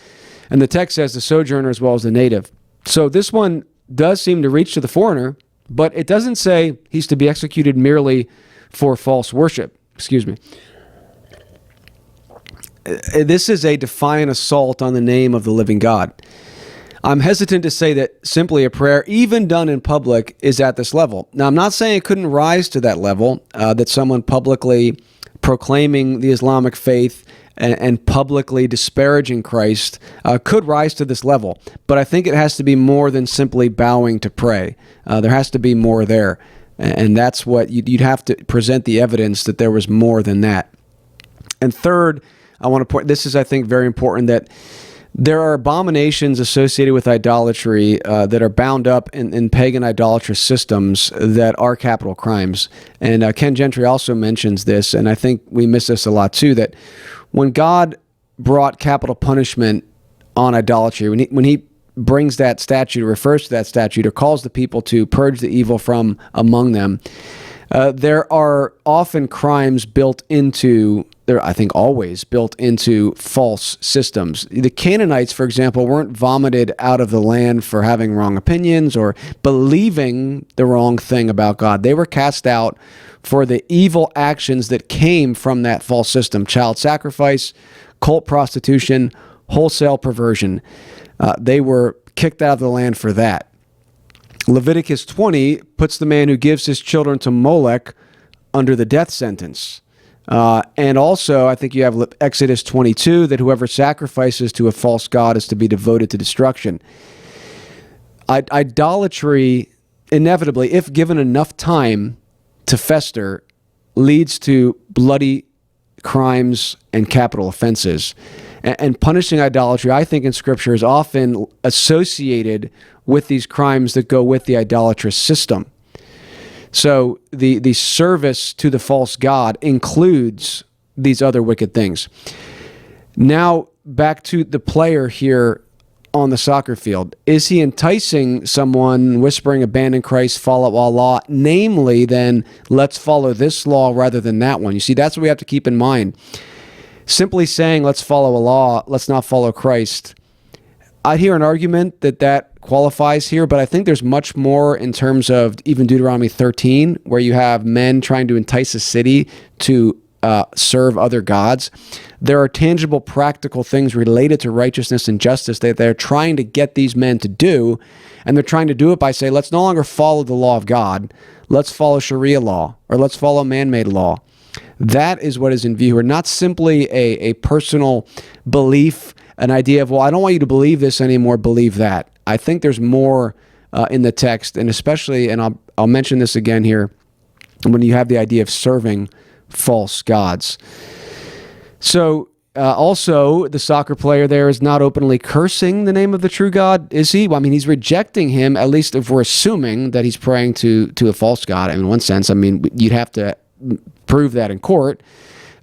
And the text says the sojourner as well as the native. So this one does seem to reach to the foreigner, but it doesn't say he's to be executed merely for false worship. Excuse me. This is a defiant assault on the name of the living God. I'm hesitant to say that simply a prayer, even done in public, is at this level. Now, I'm not saying it couldn't rise to that level, that someone publicly proclaiming the Islamic faith and publicly disparaging Christ could rise to this level. But I think it has to be more than simply bowing to pray. There has to be more there. And that's what you'd have to present the evidence that there was more than that. And third, I want to point, this is, I think, very important, that there are abominations associated with idolatry that are bound up in pagan idolatrous systems that are capital crimes. And Ken Gentry also mentions this, and I think we miss this a lot too, that when God brought capital punishment on idolatry, when he brings that statute, refers to that statute, or calls the people to purge the evil from among them, there are often crimes built into, I think always built into false systems. The Canaanites, for example, weren't vomited out of the land for having wrong opinions or believing the wrong thing about God. They were cast out for the evil actions that came from that false system: child sacrifice, cult prostitution, wholesale perversion. They were kicked out of the land for that. Leviticus 20 puts the man who gives his children to Molech under the death sentence. And also, I think you have Exodus 22, that whoever sacrifices to a false god is to be devoted to destruction. Idolatry, inevitably, if given enough time to fester, leads to bloody crimes and capital offenses. And punishing idolatry, I think, in Scripture is often associated with these crimes that go with the idolatrous system. So the service to the false god includes these other wicked things. Now, back to the player here on the soccer field. Is he enticing someone, whispering, abandon Christ, follow Allah? Namely, then, let's follow this law rather than that one. You see, that's what we have to keep in mind. Simply saying, let's follow Allah, let's not follow Christ, I'd hear an argument that qualifies here, but I think there's much more in terms of even Deuteronomy 13, where you have men trying to entice a city to serve other gods. There are tangible, practical things related to righteousness and justice that they're trying to get these men to do, and they're trying to do it by saying, let's no longer follow the law of God, let's follow Sharia law, or let's follow man-made law. That is what is in view here, not simply a personal belief, an idea of, well, I don't want you to believe this anymore, believe that. I think there's more in the text, and especially, and I'll mention this again here, when you have the idea of serving false gods. So also, the soccer player there is not openly cursing the name of the true God, is he? Well, I mean, he's rejecting him, at least if we're assuming that he's praying to a false god. I mean, in one sense, I mean, you'd have to prove that in court.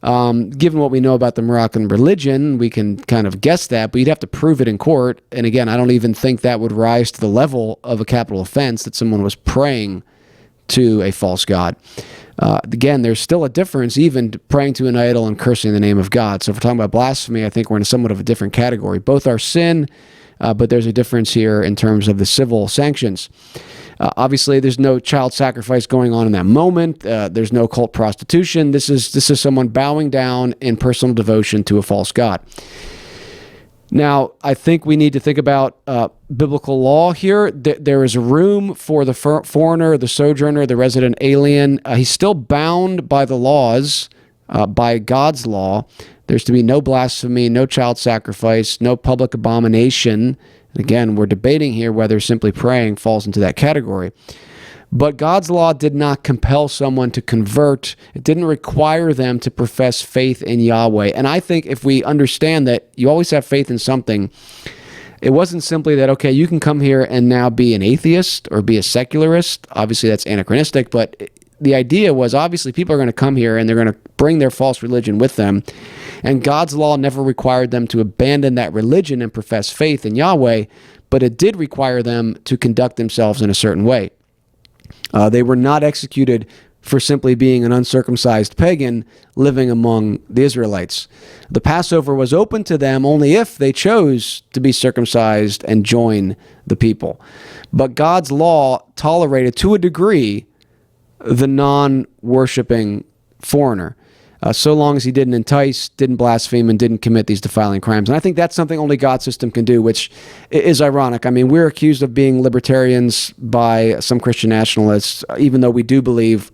Given what we know about the Moroccan religion, we can kind of guess that, but you'd have to prove it in court. And again, I don't even think that would rise to the level of a capital offense, that someone was praying to a false god. Again, there's still a difference even praying to an idol and cursing the name of God. So if we're talking about blasphemy, I think we're in somewhat of a different category. Both are sin, but there's a difference here in terms of the civil sanctions. Obviously, there's no child sacrifice going on in that moment. There's no cult prostitution. This is someone bowing down in personal devotion to a false god. Now, I think we need to think about biblical law here. There is room for the foreigner, the sojourner, the resident alien. He's still bound by the laws, by God's law. There's to be no blasphemy, no child sacrifice, no public abomination. And again, we're debating here whether simply praying falls into that category. But God's law did not compel someone to convert. It didn't require them to profess faith in Yahweh. And I think if we understand that you always have faith in something, it wasn't simply that, okay, you can come here and now be an atheist or be a secularist. Obviously, that's anachronistic, but the idea was obviously people are going to come here and they're going to bring their false religion with them. And God's law never required them to abandon that religion and profess faith in Yahweh, but it did require them to conduct themselves in a certain way. They were not executed for simply being an uncircumcised pagan living among the Israelites. The Passover was open to them only if they chose to be circumcised and join the people. But God's law tolerated, to a degree, the non-worshiping foreigner, so long as he didn't entice, didn't blaspheme, and didn't commit these defiling crimes. And I think that's something only God's system can do, which is ironic. I mean, we're accused of being libertarians by some Christian nationalists, even though we do believe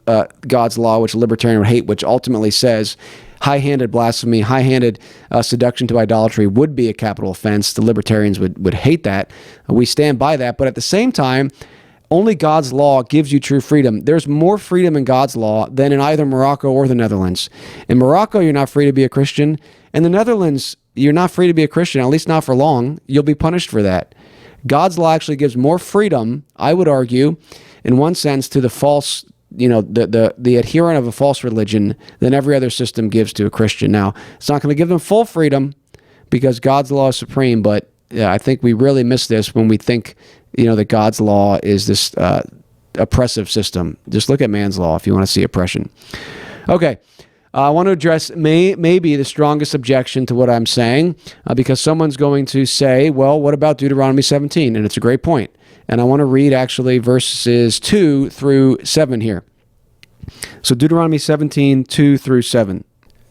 God's law, which a libertarian would hate, which ultimately says high-handed blasphemy, high-handed seduction to idolatry would be a capital offense. The libertarians would hate that. We stand by that. But at the same time, only God's law gives you true freedom. There's more freedom in God's law than in either Morocco or the Netherlands. In Morocco, you're not free to be a Christian. In the Netherlands, you're not free to be a Christian, at least not for long. You'll be punished for that. God's law actually gives more freedom, I would argue, in one sense, to the false, the adherent of a false religion than every other system gives to a Christian. Now, it's not going to give them full freedom because God's law is supreme, but I think we really miss this when we think that God's law is this oppressive system. Just look at man's law if you want to see oppression. Okay, I want to address maybe the strongest objection to what I'm saying, because someone's going to say, well, what about Deuteronomy 17? And it's a great point. And I want to read actually verses 2 through 7 here. So Deuteronomy 17, 2 through 7.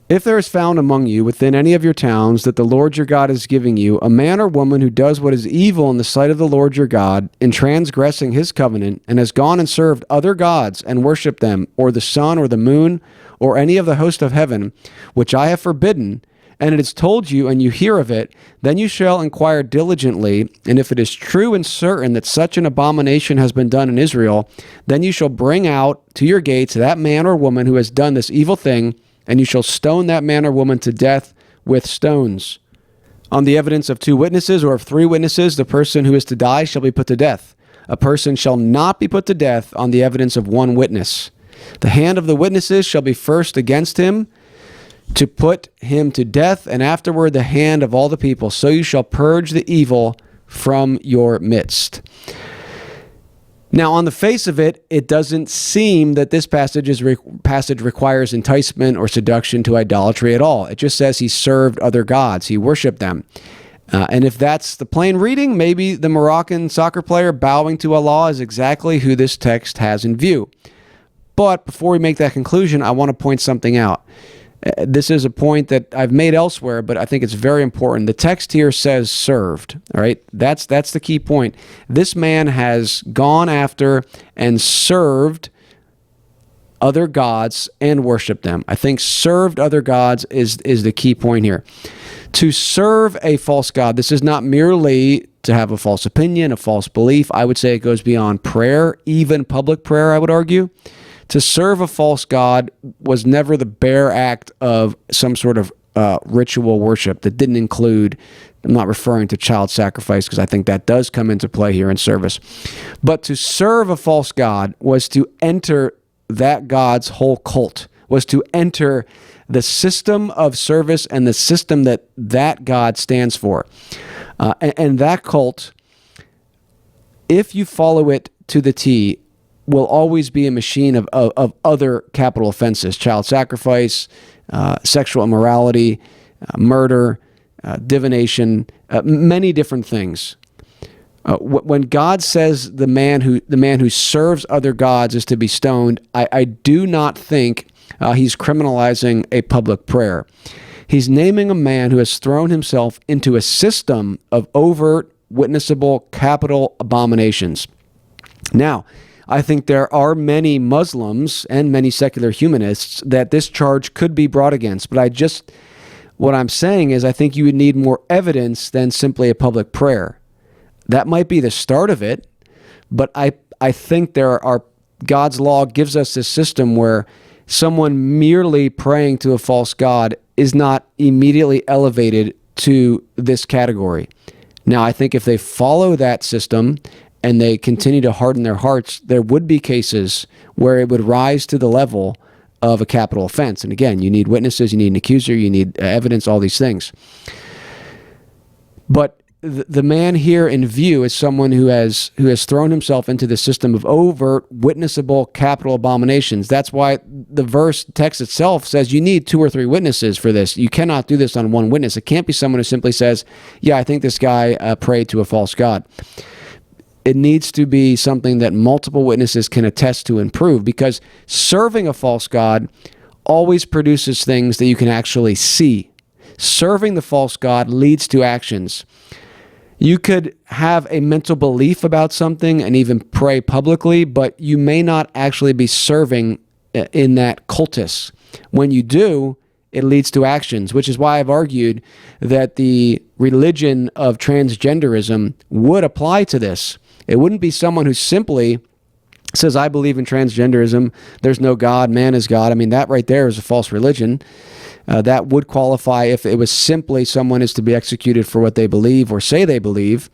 If there is found among you within any of your towns that the Lord your God is giving you, a man or woman who does what is evil in the sight of the Lord your God, in transgressing his covenant, and has gone and served other gods and worshipped them, or the sun or the moon, or any of the host of heaven, which I have forbidden, and it is told you and you hear of it, then you shall inquire diligently, and if it is true and certain that such an abomination has been done in Israel, then you shall bring out to your gates that man or woman who has done this evil thing, and you shall stone that man or woman to death with stones. On the evidence of 2 witnesses or of 3 witnesses, the person who is to die shall be put to death. A person shall not be put to death on the evidence of 1 witness. The hand of the witnesses shall be first against him to put him to death, and afterward the hand of all the people. So you shall purge the evil from your midst. Now, on the face of it, it doesn't seem that this passage requires enticement or seduction to idolatry at all. It just says he served other gods. He worshiped them. And if that's the plain reading, maybe the Moroccan soccer player bowing to Allah is exactly who this text has in view. But before we make that conclusion, I want to point something out. This is a point that I've made elsewhere, but I think it's very important. The text here says served, all right? That's the key point. This man has gone after and served other gods and worshiped them. I think served other gods is the key point here. To serve a false god, this is not merely to have a false opinion, a false belief. I would say it goes beyond prayer, even public prayer, I would argue. To serve a false god was never the bare act of some sort of ritual worship that didn't include, I'm not referring to child sacrifice because I think that does come into play here in service. But to serve a false god was to enter that god's whole cult, was to enter the system of service and the system that god stands for. And that cult, if you follow it to the T, will always be a machine of other capital offenses: child sacrifice, sexual immorality, murder, divination, many different things. When God says the man who serves other gods is to be stoned, I do not think he's criminalizing a public prayer. He's naming a man who has thrown himself into a system of overt, witnessable, capital abominations. Now, I think there are many Muslims and many secular humanists that this charge could be brought against, but what I'm saying is I think you would need more evidence than simply a public prayer. That might be the start of it, but I think God's law gives us this system where someone merely praying to a false god is not immediately elevated to this category. Now, I think if they follow that system and they continue to harden their hearts, there would be cases where it would rise to the level of a capital offense. And again, you need witnesses, you need an accuser, you need evidence, all these things. But the man here in view is someone who has thrown himself into the system of overt, witnessable capital abominations. That's why the verse text itself says you need 2 or 3 witnesses for this. You cannot do this on one witness. It can't be someone who simply says, yeah, I think this guy prayed to a false god. It needs to be something that multiple witnesses can attest to and prove, because serving a false god always produces things that you can actually see. Serving the false god leads to actions. You could have a mental belief about something and even pray publicly, but you may not actually be serving in that cultus. When you do, it leads to actions, which is why I've argued that the religion of transgenderism would apply to this. It wouldn't be someone who simply says, I believe in transgenderism, there's no God, man is God. I mean, that right there is a false religion. That would qualify if it was simply someone is to be executed for what they believe or say they believe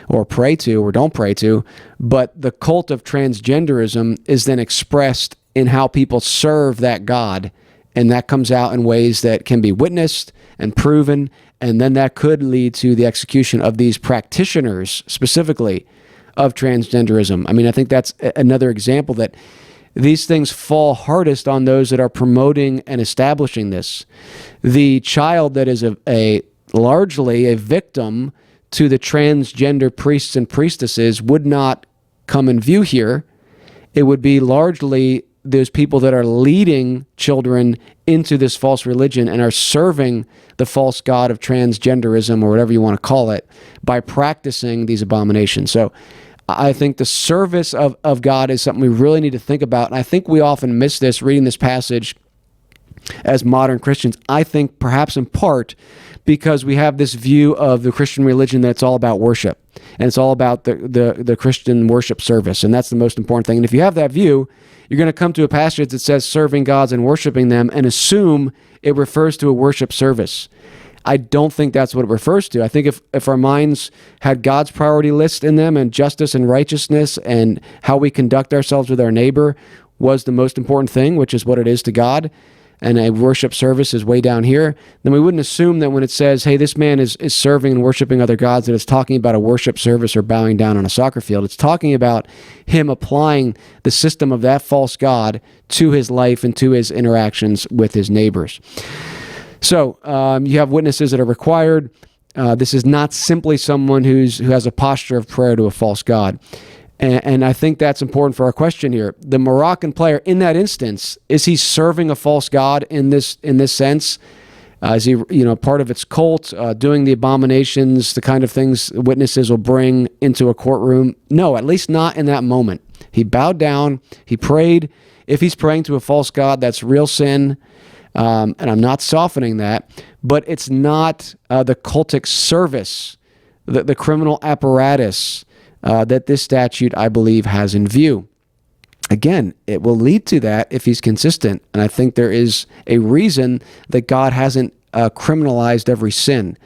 or pray to or don't pray to. But the cult of transgenderism is then expressed in how people serve that God. And that comes out in ways that can be witnessed and proven. And then that could lead to the execution of these practitioners specifically of transgenderism. I mean, I think that's another example that these things fall hardest on those that are promoting and establishing this. The child that is largely a victim to the transgender priests and priestesses would not come in view here. It would be largely those people that are leading children into this false religion and are serving the false god of transgenderism, or whatever you want to call it, by practicing these abominations. So I think the service of God is something we really need to think about. And I think we often miss this reading this passage as modern Christians. I think perhaps in part because we have this view of the Christian religion that's all about worship. And it's all about the Christian worship service. And that's the most important thing. And if you have that view, you're going to come to a passage that says serving gods and worshiping them and assume it refers to a worship service. I don't think that's what it refers to. I think if our minds had God's priority list in them and justice and righteousness and how we conduct ourselves with our neighbor was the most important thing, which is what it is to God, and a worship service is way down here, then we wouldn't assume that when it says, hey, this man is serving and worshiping other gods, that it's talking about a worship service or bowing down on a soccer field. It's talking about him applying the system of that false god to his life and to his interactions with his neighbors. So you have witnesses that are required. This is not simply someone who has a posture of prayer to a false god. And I think that's important for our question here. The Moroccan player, in that instance, is he serving a false god in this sense? Is he part of its cult, doing the abominations, the kind of things witnesses will bring into a courtroom? No, at least not in that moment. He bowed down. He prayed. If he's praying to a false god, that's real sin. And I'm not softening that, but it's not the cultic service, the criminal apparatus that this statute, I believe, has in view. Again, it will lead to that if he's consistent, and I think there is a reason that God hasn't criminalized every sin.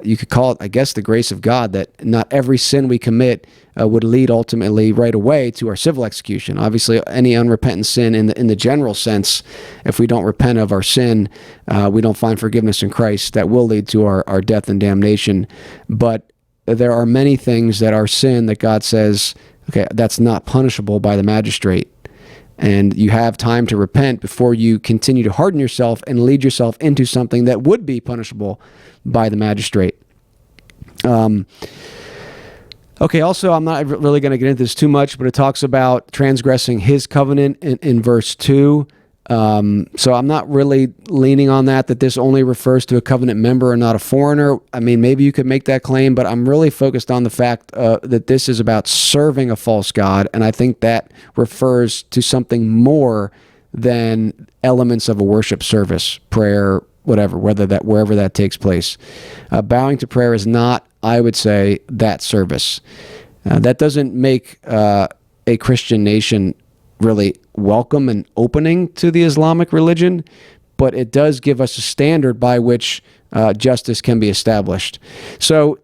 You could call it, I guess, the grace of God, that not every sin we commit would lead ultimately right away to our civil execution. Obviously, any unrepentant sin in the general sense, if we don't repent of our sin, we don't find forgiveness in Christ, that will lead to our death and damnation. But there are many things that are sin that God says Okay, that's not punishable by the magistrate. And you have time to repent before you continue to harden yourself and lead yourself into something that would be punishable by the magistrate. Okay, also, I'm not really going to get into this too much, but it talks about transgressing his covenant in verse 2. So I'm not really leaning on that this only refers to a covenant member and not a foreigner. I mean, maybe you could make that claim, but I'm really focused on the fact that this is about serving a false god, and I think that refers to something more than elements of a worship service, prayer, whatever, wherever that takes place. Bowing to prayer is not, I would say, that service. That doesn't make a Christian nation really welcome and opening to the Islamic religion, but it does give us a standard by which justice can be established. So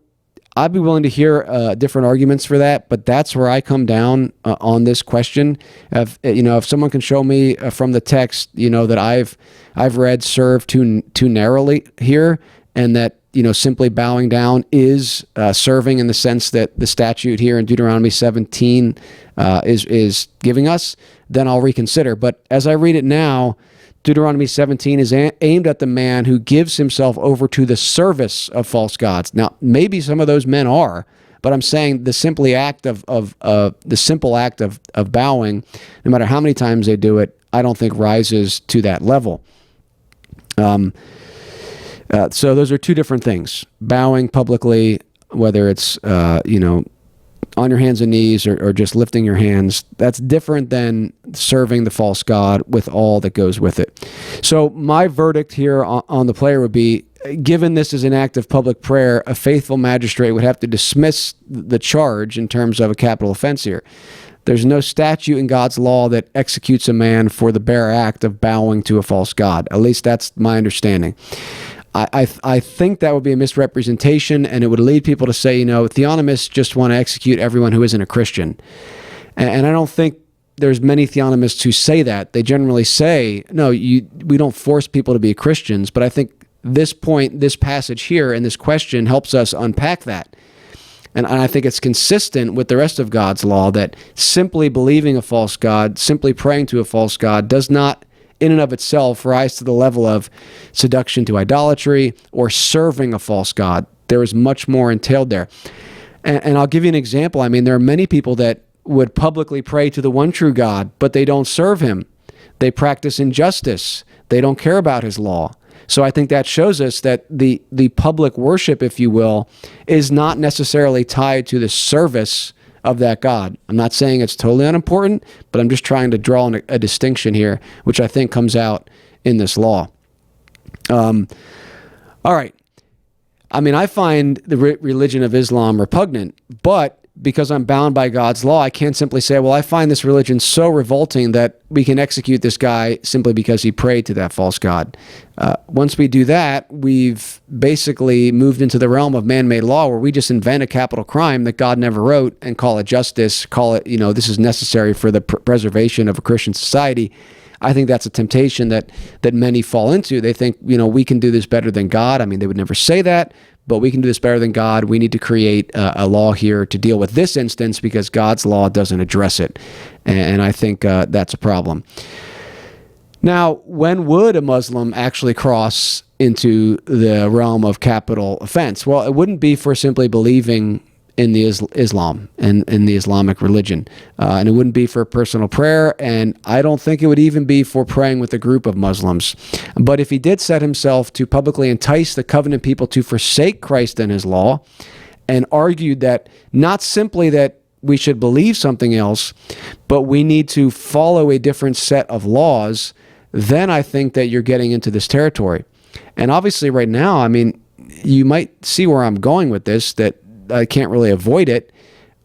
I'd be willing to hear different arguments for that, but that's where I come down on this question. If someone can show me from the text, that I've read serve too narrowly here, and that simply bowing down is serving in the sense that the statute here in Deuteronomy 17 is giving us, then I'll reconsider. But as I read it now, Deuteronomy 17 is aimed at the man who gives himself over to the service of false gods. Now, maybe some of those men are, but I'm saying the simple act of bowing, no matter how many times they do it, I don't think rises to that level. So those are two different things. Bowing publicly, whether it's on your hands and knees or just lifting your hands, that's different than serving the false god with all that goes with it. So my verdict here on the player would be, given this is an act of public prayer, a faithful magistrate would have to dismiss the charge in terms of a capital offense here. There's no statute in God's law that executes a man for the bare act of bowing to a false god. At least that's my understanding. I think that would be a misrepresentation, and it would lead people to say, theonomists just want to execute everyone who isn't a Christian. And I don't think there's many theonomists who say that. They generally say, no, we don't force people to be Christians, but I think this passage here and this question helps us unpack that. And I think it's consistent with the rest of God's law that simply believing a false god, simply praying to a false god, does not in and of itself rise to the level of seduction to idolatry or serving a false god. There is much more entailed there. And I'll give you an example. I mean, there are many people that would publicly pray to the one true God, but they don't serve him. They practice injustice. They don't care about his law. So I think that shows us that the public worship, if you will, is not necessarily tied to the service of that God. I'm not saying it's totally unimportant, but I'm just trying to draw a distinction here, which I think comes out in this law. All right. I mean, I find the religion of Islam repugnant, but because I'm bound by God's law, I can't simply say, well, I find this religion so revolting that we can execute this guy simply because he prayed to that false god. Once we do that, we've basically moved into the realm of man-made law where we just invent a capital crime that God never wrote and call it justice, call it, this is necessary for the preservation of a Christian society. I think that's a temptation that many fall into. They think, we can do this better than God. I mean, they would never say that, but we can do this better than God. We need to create a law here to deal with this instance because God's law doesn't address it. And I think that's a problem. Now, when would a Muslim actually cross into the realm of capital offense? Well, it wouldn't be for simply believing in the Islam and in the Islamic religion. And it wouldn't be for personal prayer, and I don't think it would even be for praying with a group of Muslims. But if he did set himself to publicly entice the covenant people to forsake Christ and his law, and argued that not simply that we should believe something else, but we need to follow a different set of laws, then I think that you're getting into this territory. And obviously right now, I mean, you might see where I'm going with this, that I can't really avoid it.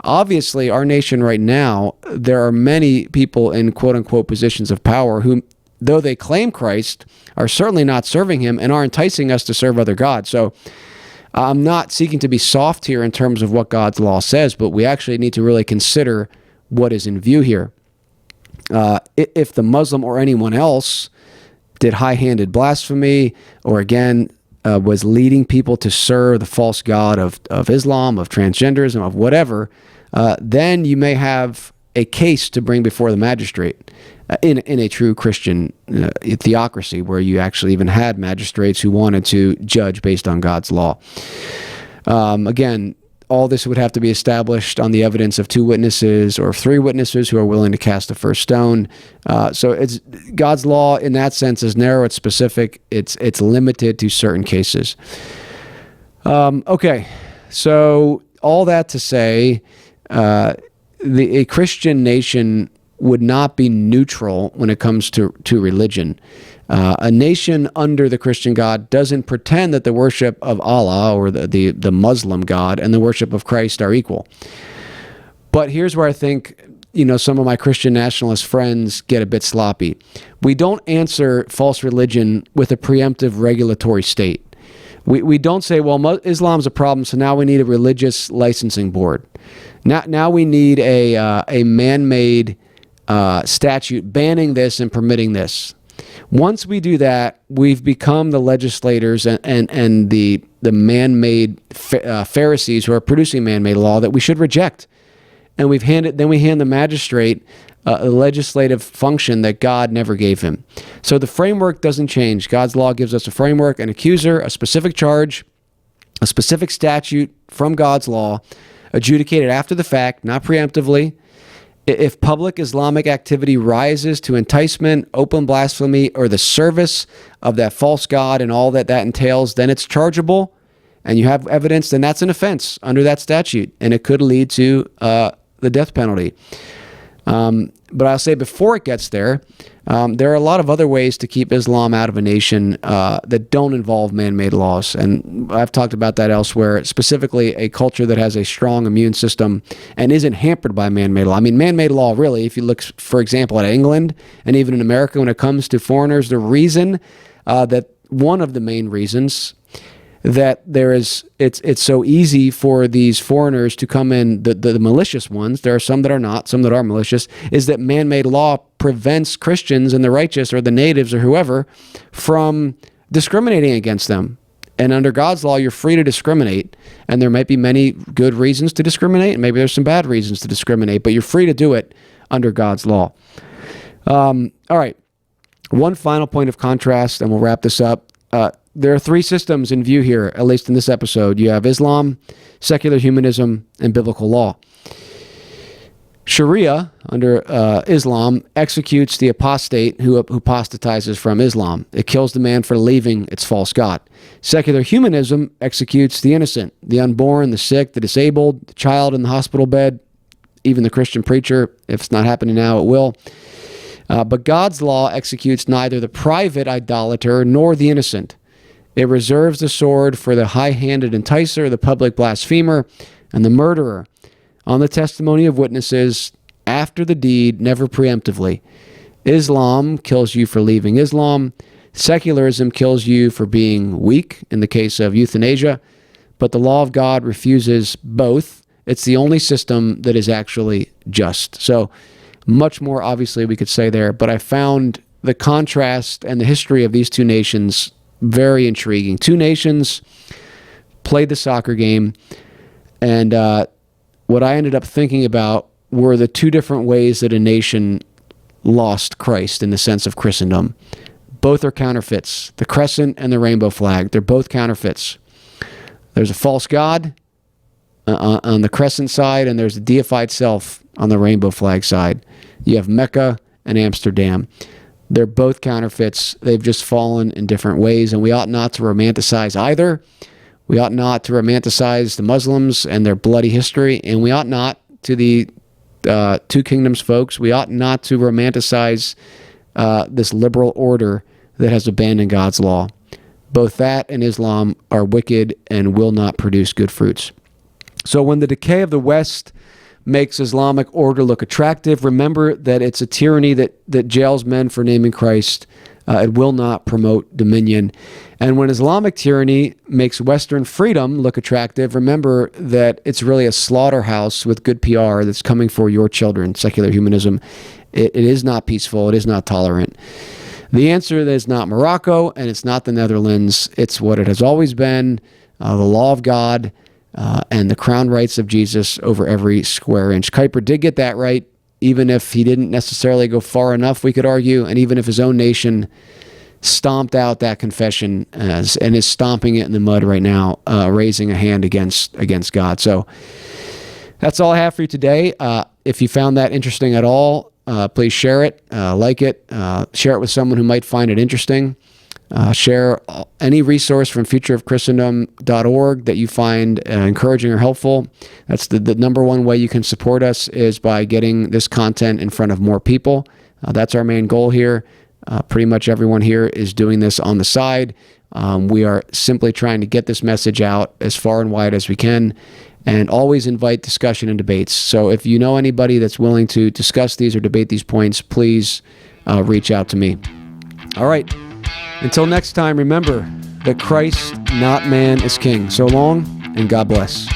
Obviously, our nation right now, there are many people in quote-unquote positions of power who, though they claim Christ, are certainly not serving him and are enticing us to serve other gods. So I'm not seeking to be soft here in terms of what God's law says, but we actually need to really consider what is in view here. If the Muslim or anyone else did high-handed blasphemy, or again, was leading people to serve the false god of Islam, of transgenderism, of whatever, then you may have a case to bring before the magistrate in a true Christian theocracy, where you actually even had magistrates who wanted to judge based on God's law. Again, all this would have to be established on the evidence of 2 witnesses or 3 witnesses who are willing to cast the first stone. So it's God's law in that sense is narrow, it's specific, it's limited to certain cases. Okay, so all that to say, a Christian nation would not be neutral when it comes to religion. A nation under the Christian God doesn't pretend that the worship of Allah or the Muslim God and the worship of Christ are equal. But here's where I think, some of my Christian nationalist friends get a bit sloppy. We don't answer false religion with a preemptive regulatory state. We don't say, well, Islam's a problem, so now we need a religious licensing board. Now we need a man-made statute banning this and permitting this. Once we do that, we've become the legislators and the man-made Pharisees who are producing man-made law that we should reject. And we hand the magistrate a legislative function that God never gave him. So the framework doesn't change. God's law gives us a framework, an accuser, a specific charge, a specific statute from God's law, adjudicated after the fact, not preemptively. If public Islamic activity rises to enticement, open blasphemy, or the service of that false god and all that entails, then it's chargeable, and you have evidence, then that's an offense under that statute, and it could lead to the death penalty. But I'll say before it gets there, there are a lot of other ways to keep Islam out of a nation that don't involve man-made laws. And I've talked about that elsewhere, specifically a culture that has a strong immune system and isn't hampered by man-made law. I mean, man-made law, really, if you look, for example, at England and even in America when it comes to foreigners, the reason that one of the main reasons that it's so easy for these foreigners to come in, the malicious ones, there are some that are not, some that are malicious, is that man-made law prevents Christians and the righteous or the natives or whoever from discriminating against them. And under God's law, you're free to discriminate, and there might be many good reasons to discriminate, and maybe there's some bad reasons to discriminate, but you're free to do it under God's law. All right, one final point of contrast, and we'll wrap this up. There are 3 systems in view here, at least in this episode. You have Islam, secular humanism, and biblical law. Sharia, under Islam, executes the apostate who apostatizes from Islam. It kills the man for leaving its false god. Secular humanism executes the innocent, the unborn, the sick, the disabled, the child in the hospital bed, even the Christian preacher. If it's not happening now, it will. But God's law executes neither the private idolater nor the innocent. It reserves the sword for the high-handed enticer, the public blasphemer, and the murderer on the testimony of witnesses after the deed, never preemptively. Islam kills you for leaving Islam. Secularism kills you for being weak, in the case of euthanasia. But the law of God refuses both. It's the only system that is actually just. So much more, obviously, we could say there. But I found the contrast and the history of these 2 nations very intriguing. 2 nations played the soccer game, and what I ended up thinking about were the 2 different ways that a nation lost Christ in the sense of Christendom. Both are counterfeits. The crescent and the rainbow flag, they're both counterfeits. There's a false god on the crescent side, and there's the deified self on the rainbow flag side. You have Mecca and Amsterdam. They're both counterfeits. They've just fallen in different ways, and we ought not to romanticize either. We ought not to romanticize the Muslims and their bloody history, and we ought not, to the 2 Kingdoms folks, we ought not to romanticize this liberal order that has abandoned God's law. Both that and Islam are wicked and will not produce good fruits. So when the decay of the West makes Islamic order look attractive, remember that it's a tyranny that jails men for naming Christ. It will not promote dominion. And when Islamic tyranny makes Western freedom look attractive, remember that it's really a slaughterhouse with good PR that's coming for your children, secular humanism. It is not peaceful. It is not tolerant. The answer is not Morocco, and it's not the Netherlands. It's what it has always been, the law of God, and the crown rights of Jesus over every square inch. Kuyper did get that right, even if he didn't necessarily go far enough, we could argue, and even if his own nation stomped out that confession and is stomping it in the mud right now, raising a hand against God. So that's all I have for you today. If you found that interesting at all, please share it, like it, share it with someone who might find it interesting. Share any resource from futureofchristendom.org that you find encouraging or helpful. That's the number one way you can support us, is by getting this content in front of more people. That's our main goal here. Pretty much everyone here is doing this on the side. We are simply trying to get this message out as far and wide as we can, and always invite discussion and debates. So if you know anybody that's willing to discuss these or debate these points, please reach out to me. All right. Until next time, remember that Christ, not man, is king. So long, and God bless.